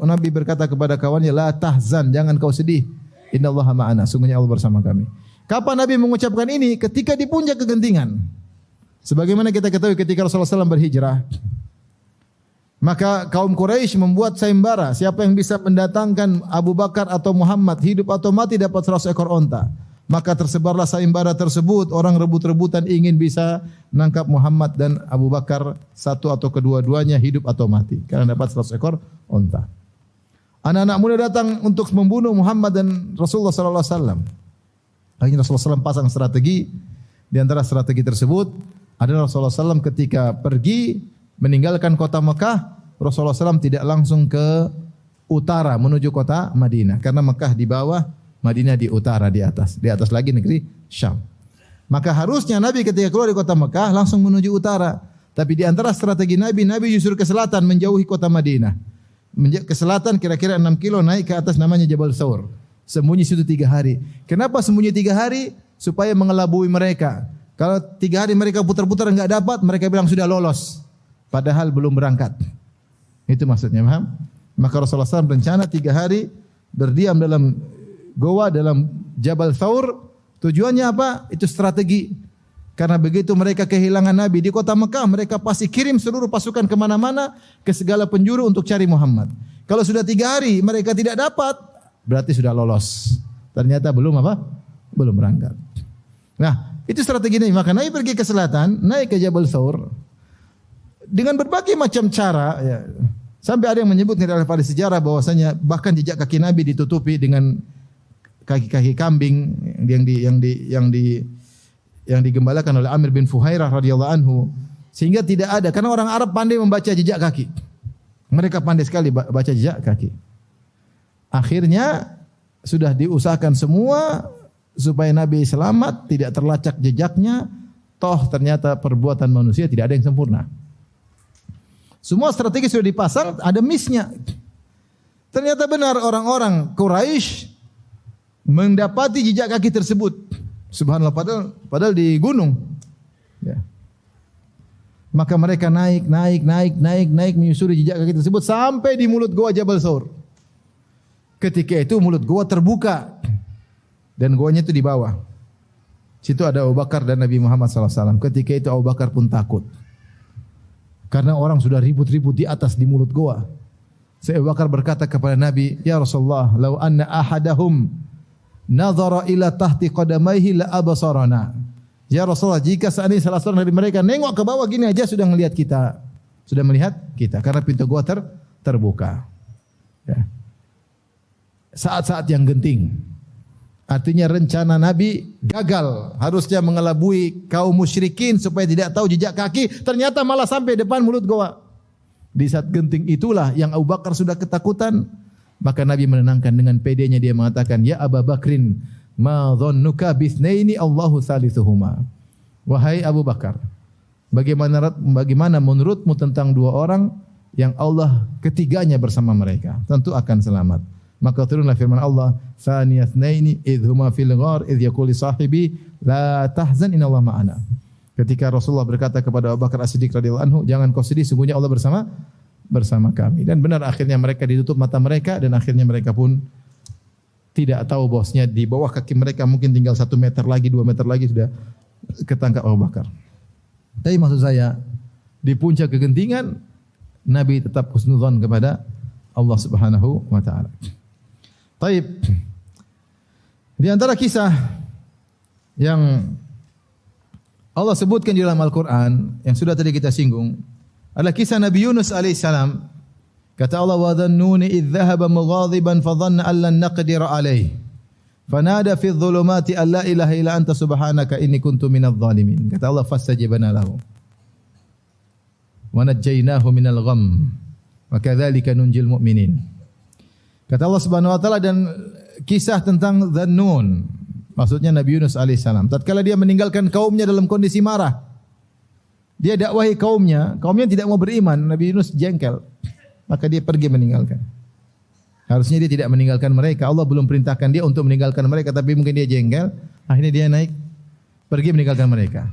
Nabi berkata kepada kawannya, la tahzan, jangan kau sedih. Innallaha ma'ana, sungguhnya Allah bersama kami. Kapan Nabi mengucapkan ini? Ketika di puncak kegentingan. Sebagaimana kita ketahui ketika Rasulullah SAW berhijrah, maka kaum Quraisy membuat sayembara, siapa yang bisa mendatangkan Abu Bakar atau Muhammad hidup atau mati dapat 100 ekor onta. Maka tersebarlah sayembara tersebut, orang rebut-rebutan ingin bisa menangkap Muhammad dan Abu Bakar, satu atau kedua-duanya hidup atau mati, karena dapat 100 ekor onta. Anak-anak muda datang untuk membunuh Muhammad dan Rasulullah sallallahu alaihi wasallam. Akhirnya Rasulullah SAW pasang strategi. Di antara strategi tersebut adalah Rasulullah SAW ketika pergi meninggalkan kota Mekah, Rasulullah SAW tidak langsung ke utara menuju kota Madinah, karena Mekah di bawah, Madinah di utara, di atas lagi negeri Syam. Maka harusnya Nabi ketika keluar dari kota Mekah langsung menuju utara. Tapi di antara strategi Nabi justru ke selatan menjauhi kota Madinah. Ke selatan kira-kira 6 kilo naik ke atas namanya Jabal Thawr. Sembunyi situ 3 hari. Kenapa sembunyi 3 hari? Supaya mengelabui mereka. Kalau 3 hari mereka putar-putar enggak dapat, mereka bilang sudah lolos. Padahal belum berangkat. Itu maksudnya, paham? Maka Rasulullah SAW berencana 3 hari berdiam dalam goa, dalam Jabal Thawr. Tujuannya apa? Itu strategi. Karena begitu mereka kehilangan Nabi di kota Mekah, mereka pasti kirim seluruh pasukan kemana-mana, ke segala penjuru untuk cari Muhammad. Kalau sudah 3 hari mereka tidak dapat, berarti sudah lolos. Ternyata belum apa? Belum berangkat. Nah, itu strategi Nabi. Maka Nabi pergi ke selatan, naik ke Jabal Thawr dengan berbagai macam cara. Ya. Sampai ada yang menyebut dalam pada sejarah bahwasanya bahkan jejak kaki Nabi ditutupi dengan kaki-kaki kambing yang digembalakan oleh Amir bin Fuhairah radhiyallahu anhu, sehingga tidak ada, karena orang Arab pandai membaca jejak kaki. Mereka pandai sekali baca jejak kaki. Akhirnya sudah diusahakan semua supaya Nabi selamat, tidak terlacak jejaknya. Toh ternyata perbuatan manusia tidak ada yang sempurna. Semua strategi sudah dipasang, ada missnya. Ternyata benar orang-orang Quraisy mendapati jejak kaki tersebut. Subhanallah, padahal di gunung. Ya. Maka mereka naik menyusuri jejak kaki tersebut sampai di mulut goa Jabal Thawr. Ketika itu mulut goa terbuka dan goanya itu di bawah. Situ ada Abu Bakar dan Nabi Muhammad SAW. Ketika itu Abu Bakar pun takut. Karena orang sudah ribut-ribut di atas di mulut goa. Abu Bakar berkata kepada Nabi, "Ya Rasulullah, law anna ahadahum nadhara ila tahti qadamaihi la abasarana." Ya Rasulullah, jika seandainya salah seorang dari mereka nengok ke bawah gini aja sudah melihat kita. Sudah melihat kita karena pintu goa terbuka. Ya. Saat-saat yang genting. Artinya rencana Nabi gagal. Harusnya mengelabui kaum musyrikin supaya tidak tahu jejak kaki. Ternyata malah sampai depan mulut goa. Di saat genting itulah yang Abu Bakar sudah ketakutan. Maka Nabi menenangkan dengan pedenya, dia mengatakan, "Ya Abu Bakrin, ma dhannuka bithnaini Allahu thalithuhuma." Wahai Abu Bakar, bagaimana menurutmu tentang 2 orang yang Allah ketiganya bersama mereka? Tentu akan selamat. Maka turunlah firman Allah, "Tsaniyatnaini idh huma fil ghar idh yaqulu sahibi la tahzan innallaha ma'ana." Ketika Rasulullah berkata kepada Abu Bakar As-Siddiq radhiyallahu anhu, "Jangan kau sedih, sungguhnya Allah bersama kami." Dan benar akhirnya mereka ditutup mata mereka dan akhirnya mereka pun tidak tahu bahwasanya di bawah kaki mereka mungkin tinggal 1 meter lagi, 2 meter lagi sudah ketangkap Abu Bakar. Tapi maksud saya, di puncak kegentingan Nabi tetap husnudzon kepada Allah Subhanahu wa taala. Taib. Di antara kisah yang Allah sebutkan di dalam Al-Quran yang sudah tadi kita singgung adalah kisah Nabi Yunus alaihissalam. Kata Allah, "Wa dhannuni idh dhahaba mughadiban fa dhanna an lan naqdira alaihi fanada fi dhulumati an la ilaha illa anta subhanaka inni kuntu minadh dhalimin." Kata Allah, "Fastajabna lahu wa najjaynahu minal gham wa kadzalika nunjil mu'minin." Kata Allah Subhanahu wa taala, dan kisah tentang Dhannun, maksudnya Nabi Yunus alaihissalam. Tatkala dia meninggalkan kaumnya dalam kondisi marah. Dia dakwahi kaumnya tidak mau beriman, Nabi Yunus jengkel. Maka dia pergi meninggalkan. Harusnya dia tidak meninggalkan mereka. Allah belum perintahkan dia untuk meninggalkan mereka, tapi mungkin dia jengkel. Akhirnya dia naik pergi meninggalkan mereka.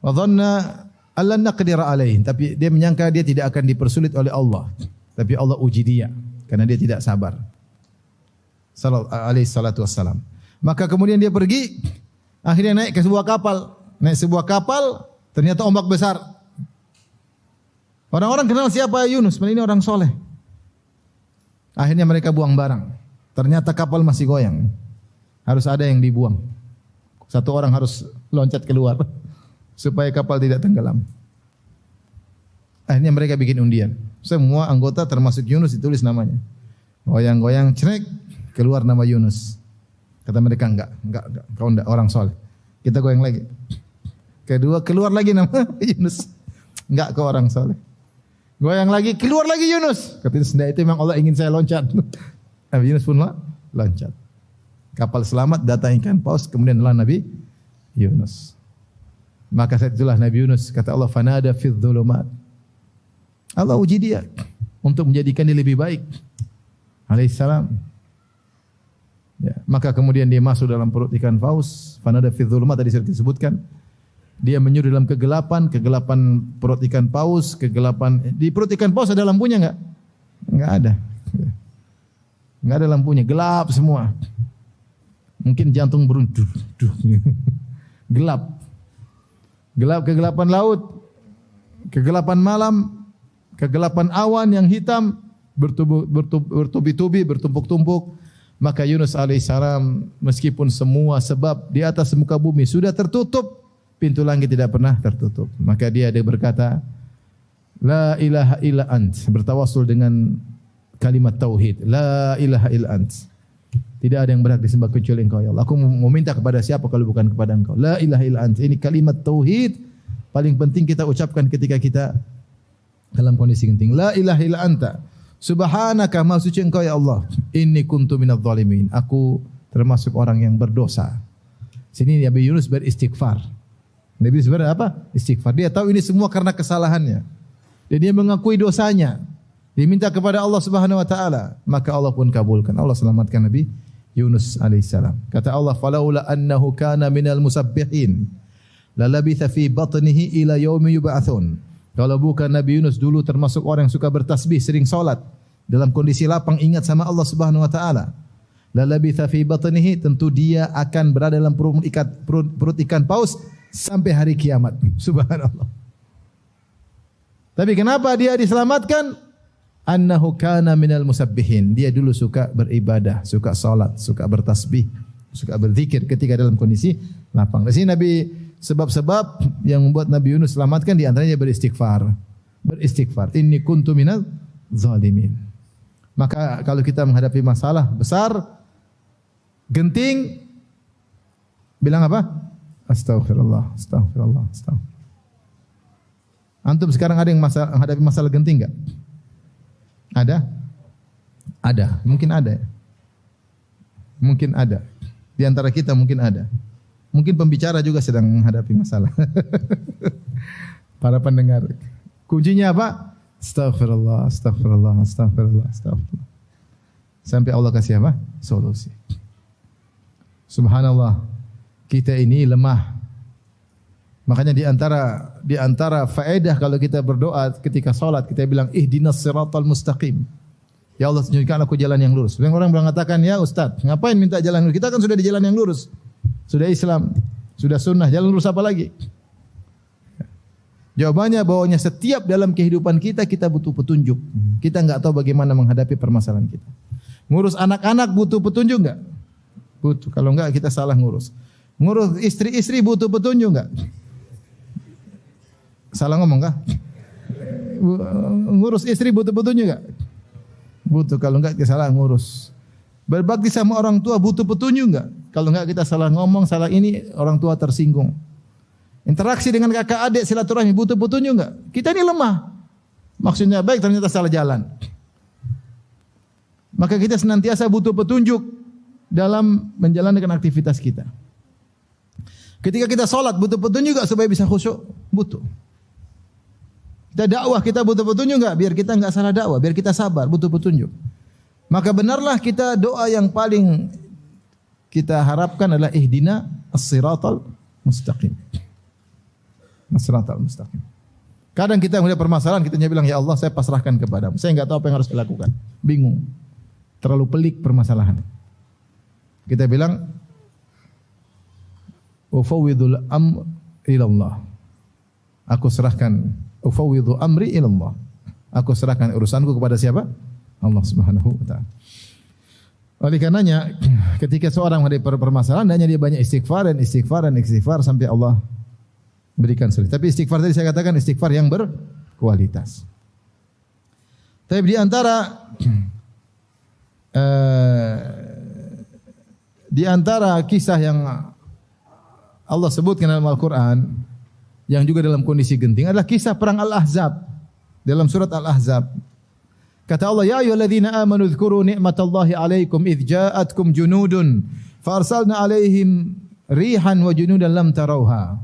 Wa dhanna allan naqdira alaih, tapi dia menyangka dia tidak akan dipersulit oleh Allah. Tapi Allah uji dia karena dia tidak sabar. Alaihi salatu wassalam. Maka kemudian dia pergi, akhirnya naik ke sebuah kapal. Naik sebuah kapal, ternyata ombak besar. Orang-orang kenal siapa Yunus, ini orang soleh. Akhirnya mereka buang barang. Ternyata kapal masih goyang. Harus ada yang dibuang. Satu orang harus loncat keluar supaya kapal tidak tenggelam. Akhirnya mereka bikin undian. Semua anggota termasuk Yunus ditulis namanya. Goyang-goyang, cerek, keluar nama Yunus. Kata mereka, enggak, kau enggak orang soleh. Kita goyang lagi. Kedua, keluar lagi nama Yunus. Enggak, kau orang soleh. Goyang lagi, keluar lagi Yunus. Kata itu memang Allah ingin saya loncat. Nabi Yunus pun loncat. Kapal selamat, datang ikan paus, kemudian adalah Nabi Yunus. Maka saat itulah Nabi Yunus, kata Allah, "Fanada fi dhulumat." Allah uji dia untuk menjadikan dia lebih baik. Alaihissalam. Ya, maka kemudian dia masuk dalam perut ikan paus. Fanada fi dhulumat, tadi sudah disebutkan. Dia menyuruh dalam kegelapan, kegelapan perut ikan paus, kegelapan di perut ikan paus ada lampunya enggak? Enggak ada. Enggak ada lampunya, gelap semua. Mungkin jantung beruntuh. Gelap. Gelap, kegelapan laut, kegelapan malam, kegelapan awan yang hitam bertubi-tubi, bertumpuk-tumpuk. Maka Yunus alaihissalam meskipun semua sebab di atas muka bumi sudah tertutup, pintu langit tidak pernah tertutup. Maka dia berkata, La ilaha illa ant, bertawassul dengan kalimat tauhid. La ilaha illa ant. Tidak ada yang berhak disembah kecuali Engkau ya Allah. Aku mau minta kepada siapa kalau bukan kepada Engkau. La ilaha illa ant. Ini kalimat tauhid paling penting kita ucapkan ketika kita dalam kondisi genting. La ilaha illa anta. Subhanaka, maha suci Engkau ya Allah. Inni kuntu minadh dhalimin. Aku termasuk orang yang berdosa. Sini Nabi Yunus beristighfar. Nabi Yunus apa? Istighfar. Dia tahu ini semua karena kesalahannya. Dan dia mengakui dosanya. Dia minta kepada Allah Subhanahu wa taala, maka Allah pun kabulkan. Allah selamatkan Nabi Yunus alaihissalam. Kata Allah, "Falaula annahu kana minal musabbihin, la labitha fi batnihi ila yaumi yub'atsun." Kalau bukan Nabi Yunus dulu termasuk orang yang suka bertasbih, sering salat, dalam kondisi lapang ingat sama Allah Subhanahu wa taala. La labitha fi batnihi, tentu dia akan berada dalam perut ikan paus sampai hari kiamat. Subhanallah. Tapi kenapa dia diselamatkan? Annahu kana minal musabbihin. Dia dulu suka beribadah, suka salat, suka bertasbih, suka berzikir ketika dalam kondisi lapang. Di sini Nabi sebab-sebab yang membuat Nabi Yunus selamatkan di antaranya beristighfar. Beristighfar. Inni kuntu minal zalimin. Maka kalau kita menghadapi masalah besar, genting, bilang apa? Astaghfirullah, astaghfirullah, astaghfirullah. Antum sekarang ada yang menghadapi masalah genting enggak? Ada? Ada, mungkin ada. Mungkin ada. Di antara kita mungkin ada. Mungkin pembicara juga sedang menghadapi masalah. Para pendengar. Kuncinya apa? Astaghfirullah, astaghfirullah, astaghfirullah, astaghfirullah. Sampai Allah kasih apa? Solusi. Subhanallah. Kita ini lemah. Makanya di antara faedah kalau kita berdoa ketika salat kita bilang ihdinas siratal mustaqim. Ya Allah tunjukkan aku jalan yang lurus. Yang orang mengatakan, "Ya Ustaz, ngapain minta jalan lurus? Kita kan sudah di jalan yang lurus. Sudah Islam, sudah sunnah, jalan lurus apa lagi?" Jawabannya bahwanya setiap dalam kehidupan kita butuh petunjuk. Kita enggak tahu bagaimana menghadapi permasalahan kita. Ngurus anak-anak butuh petunjuk enggak? Butuh. Kalau enggak kita salah ngurus. Ngurus istri-istri butuh petunjuk enggak? Salah ngomong kah? Ngurus istri butuh petunjuk enggak? Butuh. Kalau enggak kita salah ngurus. Berbakti sama orang tua butuh petunjuk enggak? Kalau enggak kita salah ngomong, salah ini, orang tua tersinggung. Interaksi dengan kakak adik silaturahmi butuh petunjuk enggak? Kita ini lemah. Maksudnya baik ternyata salah jalan. Maka kita senantiasa butuh petunjuk dalam menjalankan aktivitas kita. Ketika kita salat butuh petunjuk enggak supaya bisa khusyuk? Butuh. Kita dakwah kita butuh petunjuk enggak biar kita enggak salah dakwah, biar kita sabar, butuh petunjuk. Maka benarlah kita doa yang paling kita harapkan adalah ihdina as-siratal mustaqim. As-siratal mustaqim. Kadang kita melihat permasalahan kita bilang ya Allah saya pasrahkan kepadamu. Saya enggak tahu apa yang harus saya lakukan. Bingung. Terlalu pelik permasalahan. Kita bilang ufawwidul amr ila Allah. Aku serahkan ufawwidhu amri ila Allah. Aku serahkan urusanku kepada siapa? Allah Subhanahu wa taala. Oleh karenanya ketika seorang menghadapi permasalahan hendaknya dia banyak istighfar dan istighfar dan istighfar sampai Allah berikan solusi. Tapi istighfar tadi saya katakan istighfar yang berkualitas. Tapi di antara kisah yang Allah sebutkan dalam Al-Quran yang juga dalam kondisi genting adalah kisah perang Al-Ahzab dalam surat Al-Ahzab. Kata Allah, ya ayyuhalladzina amanu dzkuru ni'matallahi 'alaikum idz ja'atkum junudun fa arsalna 'alaihim rihan wa junudan lam tarauha.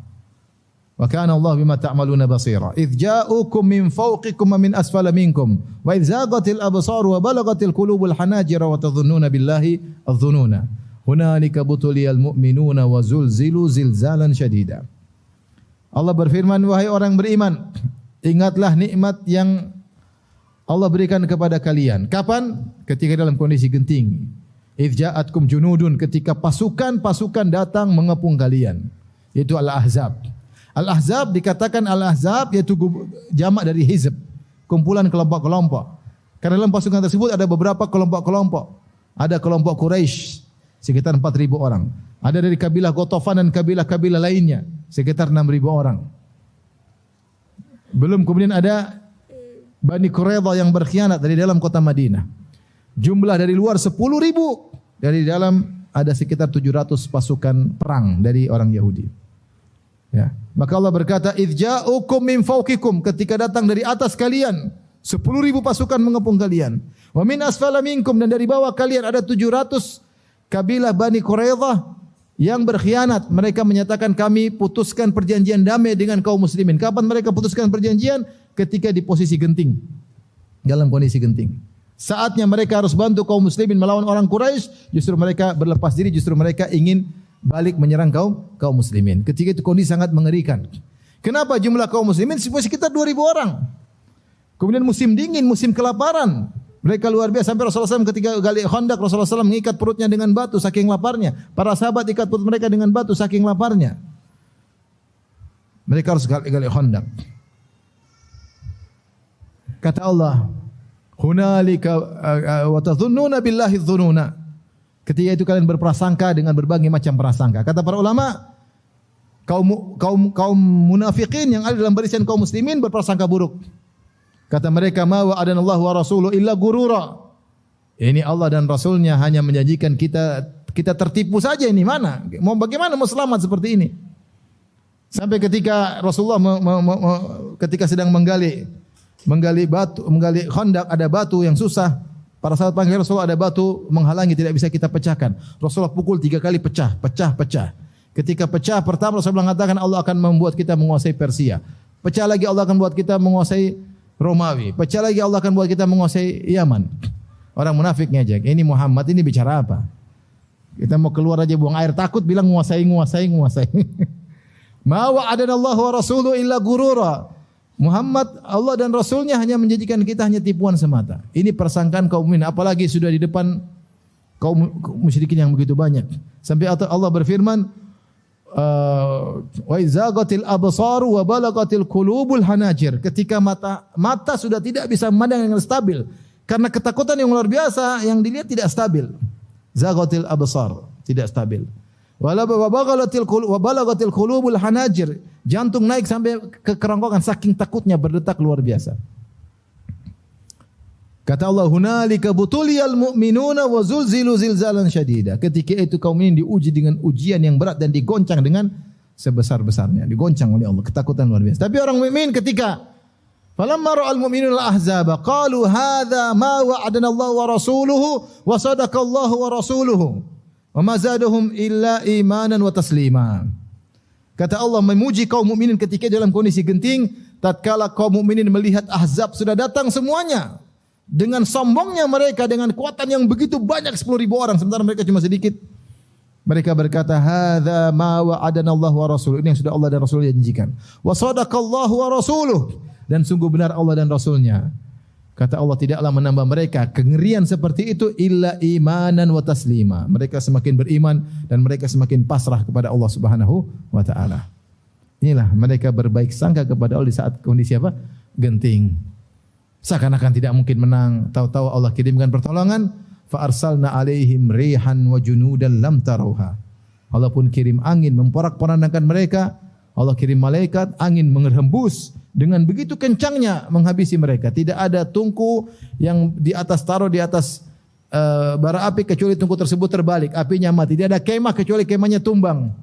Wa kana Allah bima ta'maluna basira. Idz ja'ukum min fawqikum wa min asfala minkum wa idz zaghatil absar wa balagatil qulubul hanajira wa tadhunnuna billahi adh-dhununa. Hunalika butuliyal mu'minuna wa zulzilu zilzalan syadida. Allah berfirman, wahai orang beriman, ingatlah nikmat yang Allah berikan kepada kalian. Kapan? Ketika dalam kondisi genting. Idz ja'atkum junudun, ketika pasukan-pasukan datang mengepung kalian. Itu Al-Ahzab. Al-Ahzab dikatakan Al-Ahzab yaitu jamak dari hizb, kumpulan kelompok-kelompok. Karena dalam pasukan tersebut ada beberapa kelompok-kelompok. Ada kelompok Quraisy sekitar 4.000 orang. Ada dari kabilah Ghatafan dan kabilah-kabilah lainnya sekitar 6.000 orang. Belum kemudian ada Bani Quraidah yang berkhianat dari dalam kota Madinah. Jumlah dari luar 10.000, dari dalam ada sekitar 700 pasukan perang dari orang Yahudi. Ya. Maka Allah berkata, idz ja'ukum min fawqikum, ketika datang dari atas kalian 10.000 pasukan mengepung kalian. Wa min asfala minkum, dan dari bawah kalian ada 700 kabilah Bani Quraidah yang berkhianat. Mereka menyatakan kami putuskan perjanjian damai dengan kaum muslimin. Kapan mereka putuskan perjanjian? Ketika di posisi genting. Dalam kondisi genting. Saatnya mereka harus bantu kaum muslimin melawan orang Quraisy, justru mereka berlepas diri, justru mereka ingin balik menyerang kaum muslimin. Ketika itu kondisi sangat mengerikan. Kenapa jumlah kaum muslimin sekitar 2.000 orang? Kemudian musim dingin, musim kelaparan. Mereka luar biasa. Sampai Rasulullah SAW ketika gali Khandaq, Rasulullah SAW mengikat perutnya dengan batu saking laparnya. Para sahabat ikat perut mereka dengan batu saking laparnya. Mereka harus gali Khandaq. Kata Allah, hunalika wa tadhunnuna billahi dhununa. Ketika itu kalian berprasangka dengan berbagai macam prasangka. Kata para ulama, kaum munafikin yang ada dalam barisan kaum muslimin berprasangka buruk. Kata mereka, ma wa'adana Allah wa rasuluhu illa gurura. Ini Allah dan Rasulnya hanya menjanjikan kita tertipu saja, ini mana? Mau bagaimana mau selamat seperti ini? Sampai ketika Rasulullah ketika sedang menggali batu, menggali Khandaq, ada batu yang susah. Para sahabat panggil Rasulullah, ada batu menghalangi, tidak bisa kita pecahkan. Rasulullah pukul 3 kali, pecah. Ketika pecah pertama, Rasulullah mengatakan Allah akan membuat kita menguasai Persia. Pecah lagi, Allah akan buat kita menguasai Romawi. Pecah lagi, Allah akan buat kita menguasai Yaman. Orang munafik ngejek, ini Muhammad ini bicara apa? Kita mau keluar aja buang air takut, bilang menguasai. Ma wa'adana Allah wa rasuluhu illa gurura. Muhammad, Allah dan Rasulnya hanya menjadikan kita hanya tipuan semata. Ini persangkaan kaum mukmin, apalagi sudah di depan kaum musyrikin yang begitu banyak. Sampai Allah berfirman, wa izagatil absaru wa balagatil qulubul hanajir. Ketika mata sudah tidak bisa memandang dengan stabil karena ketakutan yang luar biasa, yang dilihat tidak stabil. Zagatil absar, tidak stabil. Wa balagatil qulubul hanajir. Jantung naik sampai ke kerongkongan saking takutnya, berdetak luar biasa. Kata Allah, hunalika butuliyal mu'minuna wa zulzilu zilzalan syadida. Ketika itu kaum ini diuji dengan ujian yang berat dan digoncang dengan sebesar-besarnya, digoncang oleh Allah, ketakutan luar biasa. Tapi orang mukmin ketika falamma ra'al mu'minuna al-ahzaba qalu hadza ma wa'adana Allah wa rasuluhu wa sadaqa Allah wa rasuluhu wa ma zadahum illa imanan wa taslima. Kata Allah memuji kaum mukminin ketika dalam kondisi genting, tatkala kaum mukminin melihat Ahzab sudah datang semuanya. Dengan sombongnya mereka, dengan kekuatan yang begitu banyak 10.000 orang, sementara mereka cuma sedikit. Mereka berkata, hadza ma wa'adana Allah wa rasuluh. Ini yang sudah Allah dan Rasulnya janjikan. Wa sadaqallahu wa rasuluh. Dan sungguh benar Allah dan Rasulnya. Kata Allah, tidaklah menambah mereka kengerian seperti itu illa imanan wa taslima. Mereka semakin beriman dan mereka semakin pasrah kepada Allah Subhanahu wa taala. Inilah mereka berbaik sangka kepada Allah di saat kondisi apa? Genting. Seakan-akan tidak mungkin menang, tahu-tahu Allah kirimkan pertolongan, fa arsalna alaihim rihan wa junudan lam tarauha. Allah pun kirim angin memporak-porandakan mereka. Allah kirim malaikat, angin menghembus dengan begitu kencangnya menghabisi mereka. Tidak ada tungku yang di atas taruh di atas bara api kecuali tungku tersebut terbalik, apinya mati. Tidak ada kemah kecuali kemahnya tumbang.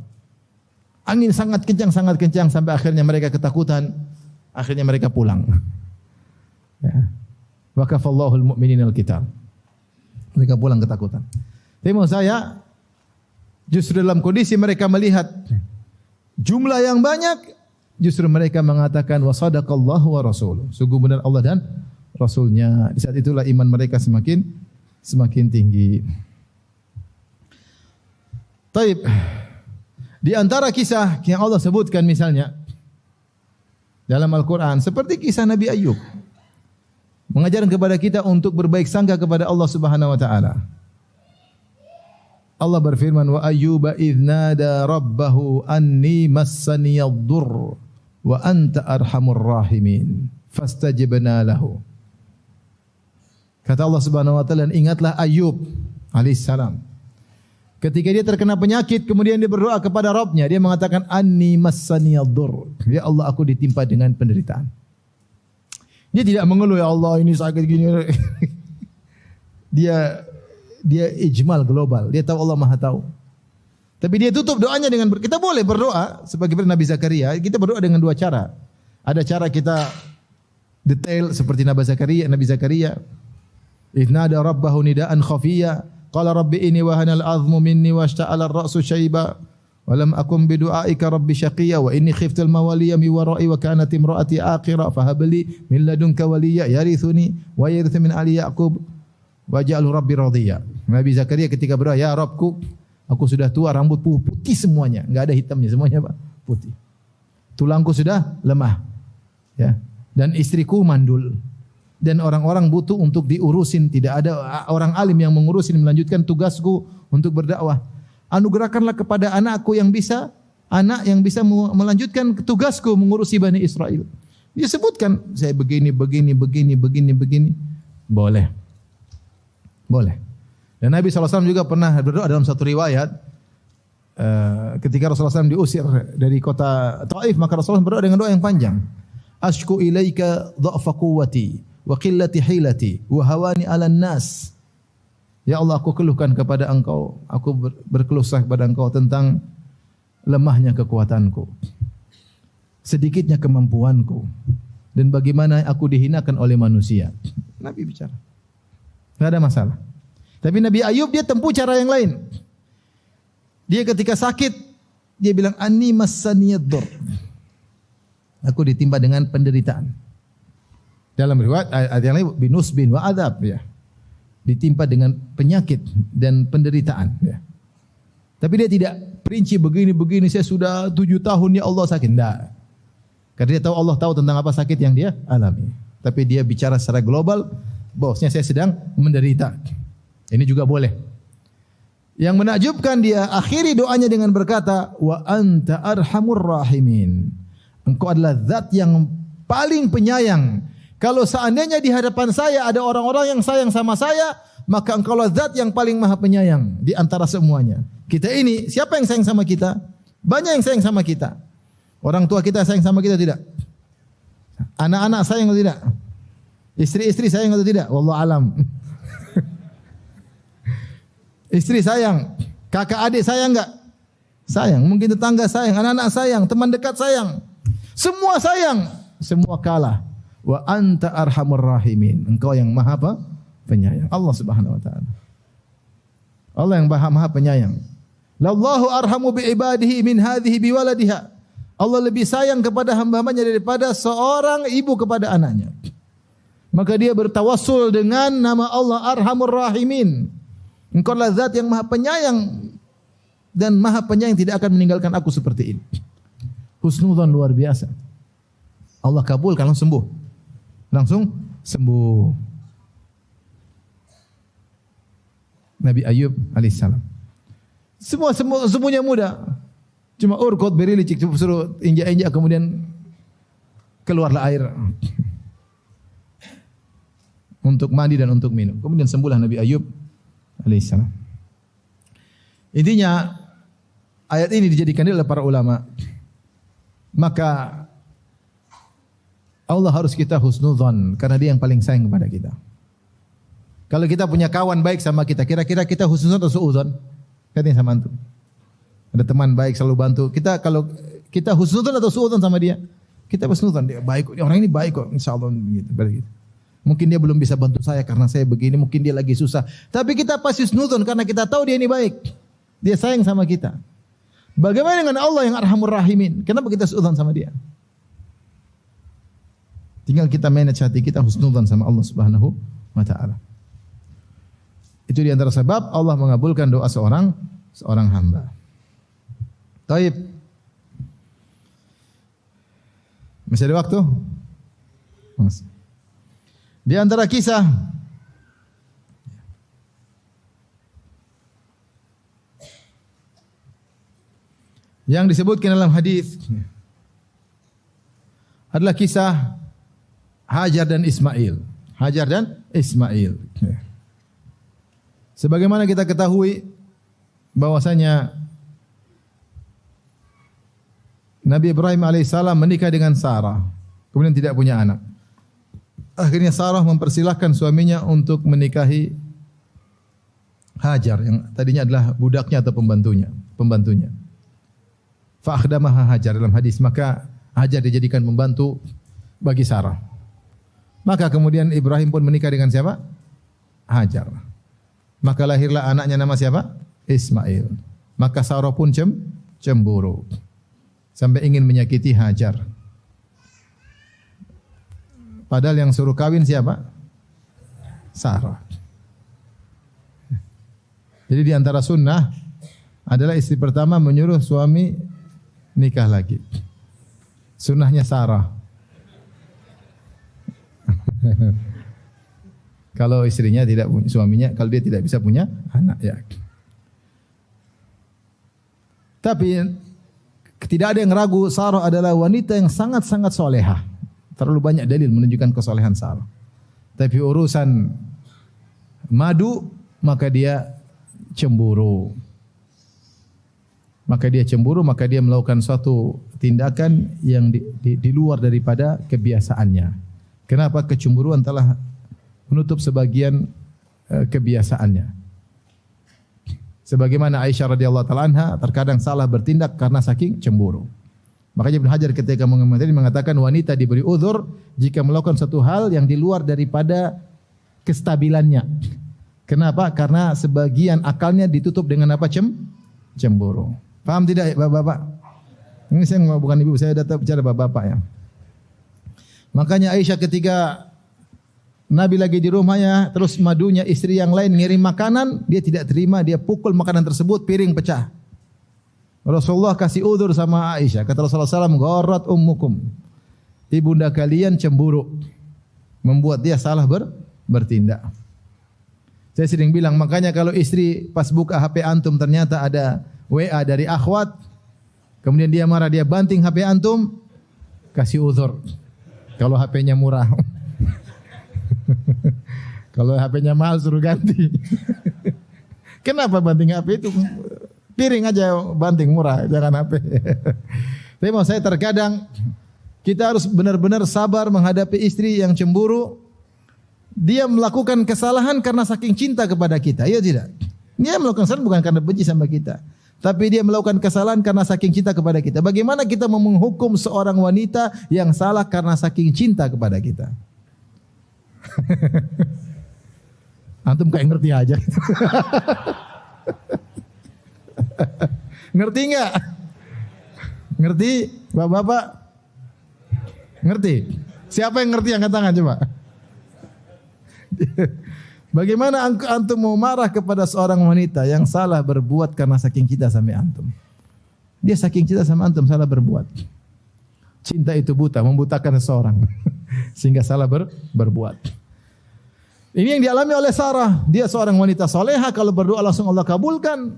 Angin sangat kencang sampai akhirnya mereka ketakutan. Akhirnya mereka pulang. Ya. Wa kafallahu al-mu'minina al-qital. Mereka pulang ketakutan. Tapi mau saya justru dalam kondisi mereka melihat jumlah yang banyak, justru mereka mengatakan wa sadaqallahu wa rasuluh. Sungguh benar Allah dan Rasulnya. Di saat itulah iman mereka semakin tinggi. Taib. Di antara kisah yang Allah sebutkan misalnya dalam Al-Quran. Seperti kisah Nabi Ayub. Mengajarkan kepada kita untuk berbaik sangka kepada Allah Subhanahu wa taala. Allah berfirman, wa ayyuba idh nada rabbahu anni massaniyad durr wa anta arhamur rahimin fastajibna lahu. Kata Allah Subhanahu wa taala, ingatlah Ayub alaihissalam. Ketika dia terkena penyakit, kemudian dia berdoa kepada Rabbnya, dia mengatakan anni massaniyad durr. Ya Allah, aku ditimpa dengan penderitaan. Dia tidak mengeluh, ya Allah ini sakit gini. Dia ijmal global. Dia tahu Allah Maha tahu. Tapi dia tutup doanya dengan kita boleh berdoa sebagai Nabi Zakaria. Kita berdoa dengan dua cara. Ada cara kita detail seperti Nabi Zakaria. Idnada rabbahu nidaan khafiyya. Qala rabbi inni wahanal azmu minni washta'ala ar-ra'su syaiba. Walam akum bidu'aika rabbi syaqiyya wa inni khiftul mawaliya mi wara'i wa kanat imra'ati aqira fahabli min ladunka waliyya yarithuni wa yarithu min ali yaqub waj'alhu rabbi radiyya. Nabi Zakaria ketika berdoa, ya Rabbku, aku sudah tua, rambut putih semuanya, enggak ada hitamnya, semuanya Pak, putih. Tulangku sudah lemah. Ya. Dan istriku mandul. Dan orang-orang butuh untuk diurusin, tidak ada orang alim yang mengurusin, melanjutkan tugasku untuk berdakwah. Anugerahkanlah kepada anakku yang bisa melanjutkan tugasku mengurusi Bani Israel. Dia sebutkan, saya begini. Boleh. Dan Nabi SAW juga pernah berdoa dalam satu riwayat, ketika Rasulullah SAW diusir dari kota Taif, maka Rasulullah berdoa dengan doa yang panjang. Ashku ilaika dha'fa quwwati wa qillati hilati wa hawani 'alan nas. Ya Allah, aku keluhkan kepada Engkau, aku berkeluh kesah kepada Engkau tentang lemahnya kekuatanku, sedikitnya kemampuanku, dan bagaimana aku dihinakan oleh manusia. Nabi bicara, tidak ada masalah. Tapi Nabi Ayub dia tempuh cara yang lain. Dia ketika sakit, dia bilang anni massaniyad durr. Aku ditimpa dengan penderitaan. Dalam riwayat ayat yang lain binusbin wa adab, ya. Ditimpa dengan penyakit dan penderitaan, ya. Tapi dia tidak perinci begini, saya sudah 7 tahun ya Allah sakit. Tidak. Karena dia tahu, Allah tahu tentang apa sakit yang dia alami. Tapi dia bicara secara global, bahwasanya saya sedang menderita. Ini juga boleh. Yang menakjubkan, dia akhiri doanya dengan berkata, wa anta arhamur rahimin. Engkau adalah zat yang paling penyayang. Kalau seandainya di hadapan saya ada orang-orang yang sayang sama saya, maka engkaulah zat yang paling maha penyayang di antara semuanya. Kita ini, siapa yang sayang sama kita? Banyak yang sayang sama kita. Orang tua kita sayang sama kita tidak? Anak-anak sayang atau tidak? Istri-istri sayang atau tidak? Wallahu alam. Istri sayang, kakak adik sayang enggak? Sayang. Mungkin tetangga sayang, anak-anak sayang, teman dekat sayang. Semua sayang, semua kalah. Wa anta arhamur rahimin. Engkau yang maha apa? Penyayang. Allah Subhanahu wa taala. Allah yang maha penyayang. Lallahu arhamu bi ibadihi min hadhihi bi waladiha. Allah lebih sayang kepada hamba-hambanya daripada seorang ibu kepada anaknya. Maka dia bertawassul dengan nama Allah Arhamur Rahimin. Engkau adalah zat yang maha penyayang, dan maha penyayang tidak akan meninggalkan aku seperti ini. Husnudzon luar biasa. Allah kabulkan, langsung sembuh. Nabi Ayub alaihissalam. Semuanya mudah. Cuma urkot beri licik, suruh injak-injak, kemudian keluarlah air untuk mandi dan untuk minum. Kemudian sembuhlah Nabi Ayub alaihissalam. Intinya ayat ini dijadikan oleh para ulama. Maka Allah harus kita husnudzon karena dia yang paling sayang kepada kita. Kalau kita punya kawan baik sama kita, kira-kira kita husnudzon atau suudzon? Katanya sama antum. Ada teman baik selalu bantu. Kalau kita husnudzon atau suudzon sama dia? Kita husnudzon, dia baik, orang ini baik kok, insyaallah gitu. Mungkin dia belum bisa bantu saya karena saya begini, mungkin dia lagi susah. Tapi kita pasti husnudzon karena kita tahu dia ini baik. Dia sayang sama kita. Bagaimana dengan Allah yang Arhamur Rahimin? Kenapa kita suudzon sama dia? Tinggal kita manage hati kita husnudzon sama Allah Subhanahu wa taala. Itu di antara sebab Allah mengabulkan doa seorang hamba. Taib. Masih ada waktu? Masih. Di antara kisah yang disebutkan dalam hadis adalah kisah Hajar dan Ismail. Hajar dan Ismail. Sebagaimana kita ketahui bahwasanya Nabi Ibrahim alaihissalam menikah dengan Sarah, kemudian tidak punya anak. Akhirnya Sarah mempersilahkan suaminya untuk menikahi Hajar yang tadinya adalah budaknya atau pembantunya. Fa akhdamaha Hajar dalam hadis, maka Hajar dijadikan pembantu bagi Sarah. Maka kemudian Ibrahim pun menikah dengan siapa? Hajar. Maka lahirlah anaknya nama siapa? Ismail. Maka Sarah pun cemburu sampai ingin menyakiti Hajar. Padahal yang suruh kawin siapa? Sarah. Jadi di antara sunnah adalah istri pertama menyuruh suami nikah lagi. Sunnahnya Sarah. Kalau istrinya tidak punya, suaminya kalau dia tidak bisa punya anak ya. Tapi tidak ada yang ragu Sarah adalah wanita yang sangat-sangat solehah. Terlalu banyak dalil menunjukkan kesolehan Sarah. Tapi urusan madu maka dia cemburu. Maka dia melakukan suatu tindakan yang di luar daripada kebiasaannya. Kenapa? Kecemburuan telah menutup sebagian kebiasaannya. Sebagaimana Aisyah radhiyallahu taala anha terkadang salah bertindak karena saking cemburu. Makanya Ibnu Hajar ketika mengomentari mengatakan wanita diberi uzur jika melakukan satu hal yang di luar daripada kestabilannya. Kenapa? Karena sebagian akalnya ditutup dengan apa? Cemburu. Paham tidak Bapak-bapak? Ini saya bukan ibu, saya datang bicara Bapak-bapak ya. Makanya Aisyah ketika Nabi lagi di rumahnya, terus madunya istri yang lain ngirim makanan, dia tidak terima, dia pukul makanan tersebut, piring pecah. Rasulullah kasih udzur sama Aisyah. Kata Rasulullah SAW, "Gharrat ummukum." Ibunda kalian cemburu, membuat dia salah bertindak. Saya sering bilang, makanya kalau istri pas buka HP antum ternyata ada WA dari akhwat, kemudian dia marah, dia banting HP antum, kasih udzur. Kalau HP-nya murah. Kalau HP-nya mahal suruh ganti. Kenapa banting HP itu? Piring aja banting murah, jangan HP. Tapi mau saya terkadang kita harus benar-benar sabar menghadapi istri yang cemburu. Dia melakukan kesalahan karena saking cinta kepada kita, ya tidak? Dia melakukan kesalahan bukan karena benci sama kita, tapi dia melakukan kesalahan karena saking cinta kepada kita. Bagaimana kita mau menghukum seorang wanita yang salah karena saking cinta kepada kita? Antum kayak ngerti aja. Ngerti enggak? Ngerti? Bapak-bapak? Ngerti? Siapa yang ngerti angkat tangan coba? Bagaimana antum mau marah kepada seorang wanita yang salah berbuat karena saking cinta sama antum? Dia saking cinta sama antum salah berbuat. Cinta itu buta, membutakan seseorang sehingga salah berbuat. Ini yang dialami oleh Sarah. Dia seorang wanita soleha, kalau berdoa langsung Allah kabulkan.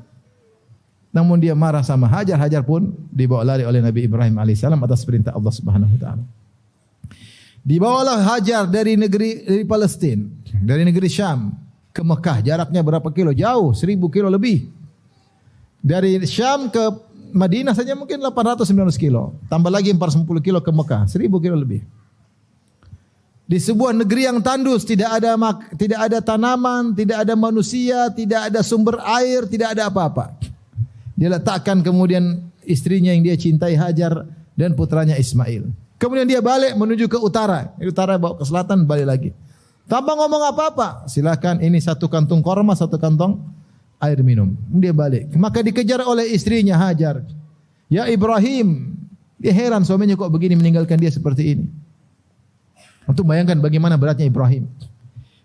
Namun dia marah sama Hajar. Hajar pun dibawa lari oleh Nabi Ibrahim alaihissalam atas perintah Allah Subhanahu wa taala. Dibawalah Hajar dari Palestina, dari negeri Syam ke Mekah. Jaraknya berapa kilo? Jauh, 1000 kilo lebih. Dari Syam ke Madinah saja mungkin 800-900 kilo. Tambah lagi 410 kilo ke Mekah, 1000 kilo lebih. Di sebuah negeri yang tandus, tidak ada tanaman, tidak ada manusia, tidak ada sumber air, tidak ada apa-apa. Dia letakkan kemudian istrinya yang dia cintai Hajar dan putranya Ismail. Kemudian dia balik menuju ke utara. Utara bawa ke selatan, balik lagi. Tanpa ngomong apa-apa. Silakan, ini satu kantung korma, satu kantong air minum. Dia balik. Maka dikejar oleh istrinya Hajar. Ya Ibrahim. Dia heran suaminya kok begini meninggalkan dia seperti ini. Untuk bayangkan bagaimana beratnya Ibrahim.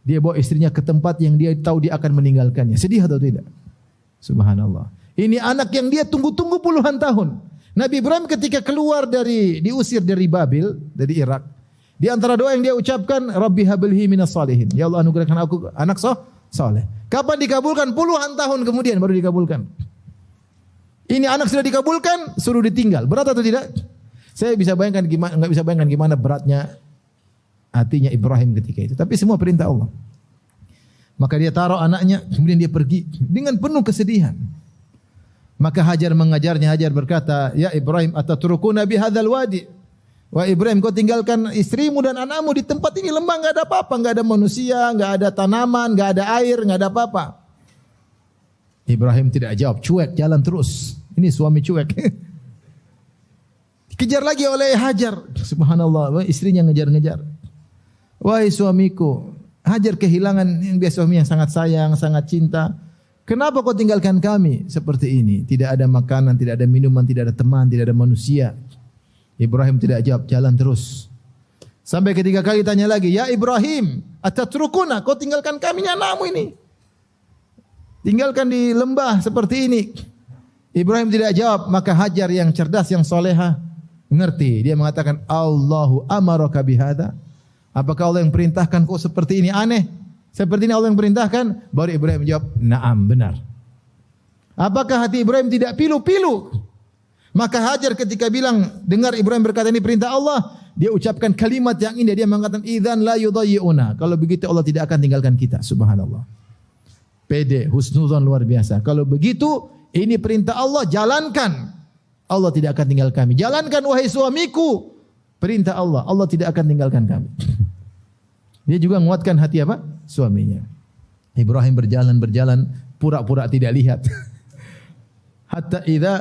Dia bawa istrinya ke tempat yang dia tahu dia akan meninggalkannya. Sedih atau tidak? Subhanallah. Ini anak yang dia tunggu-tunggu puluhan tahun. Nabi Ibrahim ketika keluar diusir dari Babil, dari Irak, di antara doa yang dia ucapkan, Rabbi hablhi minas salihin. Ya Allah anugerahkan aku anak saleh. Kapan dikabulkan? Puluhan tahun kemudian baru dikabulkan. Ini anak sudah dikabulkan, suruh ditinggal. Berat atau tidak? Saya bisa bayangkan gimana, enggak bisa bayangkan gimana beratnya hatinya Ibrahim ketika itu. Tapi semua perintah Allah. Maka dia taruh anaknya, kemudian dia pergi dengan penuh kesedihan. Maka Hajar mengajarnya, Hajar berkata, "Ya Ibrahim, atatrukuna bihadzal wadi?" Wah Ibrahim, kau tinggalkan istrimu dan anakmu di tempat ini lembah, enggak ada apa-apa, enggak ada manusia, enggak ada tanaman, enggak ada air, enggak ada apa-apa. Ibrahim tidak jawab, cuek, jalan terus. Ini suami cuek. Dikejar lagi oleh Hajar. Subhanallah, istrinya ngejar-ngejar. Wahai suamiku, Hajar kehilangan yang biasa suami yang sangat sayang, sangat cinta. Kenapa kau tinggalkan kami seperti ini? Tidak ada makanan, tidak ada minuman, tidak ada teman, tidak ada manusia. Ibrahim tidak jawab, jalan terus. Sampai ketiga kali tanya lagi, "Ya Ibrahim, atatrukuna, kau tinggalkan kami anakmu ini. Tinggalkan di lembah seperti ini." Ibrahim tidak jawab, maka Hajar yang cerdas, yang soleha, mengerti. Dia mengatakan, "Allahu amaraka bihadza?" Apakah Allah yang perintahkan kau seperti ini? Aneh. Seperti ini Allah yang perintahkan? Baru Ibrahim menjawab, "Na'am, benar." Apakah hati Ibrahim tidak pilu-pilu? Maka Hajar ketika dengar Ibrahim berkata ini perintah Allah, dia ucapkan kalimat yang indah. Dia mengatakan, "Idzan la yudayyi'una." Kalau begitu Allah tidak akan tinggalkan kita. Subhanallah. Pede, husnuzan luar biasa. Kalau begitu, ini perintah Allah, jalankan. Allah tidak akan tinggalkan kami. Jalankan wahai suamiku. Perintah Allah, Allah tidak akan tinggalkan kami. Dia juga menguatkan hati apa? Suaminya. Ibrahim berjalan, pura-pura tidak lihat. Hatta idza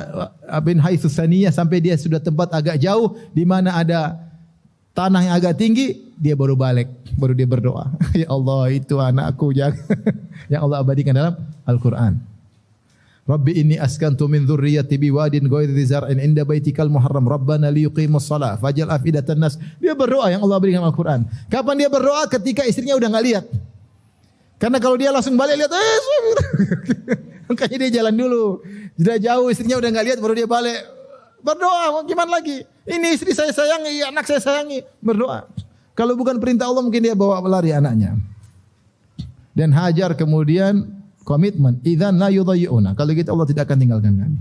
bin haitsu saniyah, sampai dia sudah tempat agak jauh di mana ada tanah yang agak tinggi, dia baru balik, baru dia berdoa. Ya Allah, itu anakku yang Allah abadikan dalam Al-Qur'an. Rabbi inni askantu min dzurriyyati biwadin ghairi dzi zar'in 'inda baitikal muharram rabbana liyuqimus shalah faj'al afidatan nas. Dia berdoa yang Allah berikan Al-Qur'an. Kapan dia berdoa? Ketika istrinya udah enggak lihat. Karena kalau dia langsung balik lihat, makanya dia jalan dulu. Sudah jauh istrinya udah enggak lihat, baru dia balik. Berdoa, gimana lagi? Ini istri saya sayangi, anak saya sayangi. Berdoa. Kalau bukan perintah Allah mungkin dia bawa lari anaknya. Dan Hajar kemudian komitmen, idzan la yudayyi'una. Kalau gitu Allah tidak akan tinggalkan kami.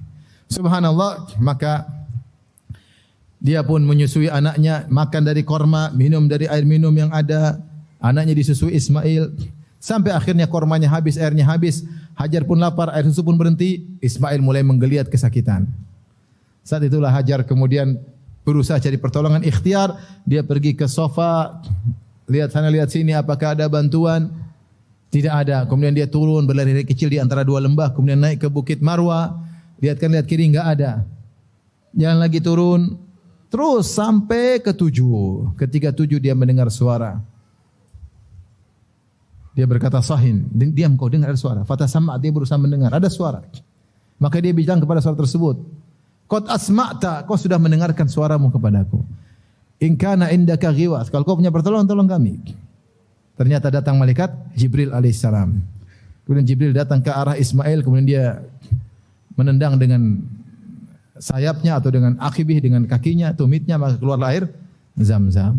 Subhanallah, maka dia pun menyusui anaknya, makan dari korma, minum dari air minum yang ada. Anaknya disusui Ismail sampai akhirnya kormanya habis, airnya habis. Hajar pun lapar, air susu pun berhenti. Ismail mulai menggeliat kesakitan. Saat itulah Hajar kemudian berusaha cari pertolongan ikhtiar. Dia pergi ke sofa, lihat sana lihat sini apakah ada bantuan. Tidak ada. Kemudian dia turun berlari kecil di antara dua lembah, kemudian naik ke Bukit Marwa. Lihat kan, lihat kiri, enggak ada. Jalan lagi turun, terus sampai ke 7. Ketika 7 dia mendengar suara. Dia berkata, "Sahin, diam kau, dengar ada suara." Fatasamma, dia berusaha mendengar ada suara. Maka dia bilang kepada suara tersebut, "Qad asma'ta, kau sudah mendengarkan suaramu kepadaku. In kana indaka ghiwas, kalau kau punya pertolongan, tolong kami." Ternyata datang malaikat Jibril alaihissalam. Kemudian Jibril datang ke arah Ismail, kemudian dia menendang dengan sayapnya atau dengan akibih, dengan kakinya, tumitnya, maka keluarlah air Zam-Zam.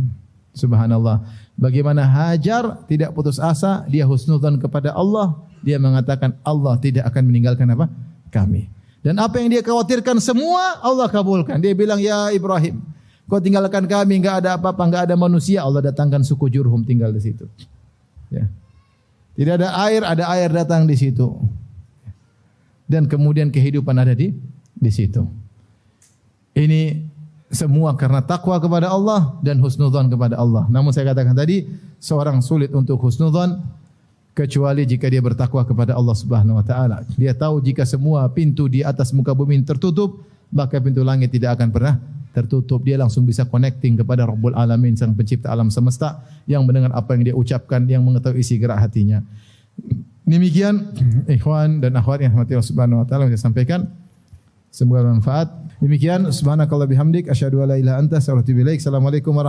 Subhanallah. Bagaimana Hajar tidak putus asa, dia husnudzan kepada Allah, dia mengatakan Allah tidak akan meninggalkan apa? Kami. Dan apa yang dia khawatirkan semua Allah kabulkan. Dia bilang, "Ya Ibrahim, kau tinggalkan kami, enggak ada apa-apa, enggak ada manusia." Allah datangkan suku Jurhum tinggal di situ. Ya. Tidak ada air datang di situ. Dan kemudian kehidupan ada di situ. Ini semua karena takwa kepada Allah dan husnudzan kepada Allah. Namun saya katakan tadi, seorang sulit untuk husnudzan kecuali jika dia bertakwa kepada Allah Subhanahu wa taala. Dia tahu jika semua pintu di atas muka bumi tertutup, maka pintu langit tidak akan pernah tertutup. Dia langsung bisa connecting kepada Rabbul Alamin, sang pencipta alam semesta, yang mendengar apa yang dia ucapkan, yang mengetahui isi gerak hatinya. Demikian ikhwan dan akhwat yang dirahmati Allah Subhanahu wa taala, yang saya sampaikan. Semoga bermanfaat. Demikian, subhanakallah bihamdik, asyhadu an la ilaha illa anta, astaghfiruka wa atubu ilaik. Assalamualaikum warahmatullahi wabarakatuh.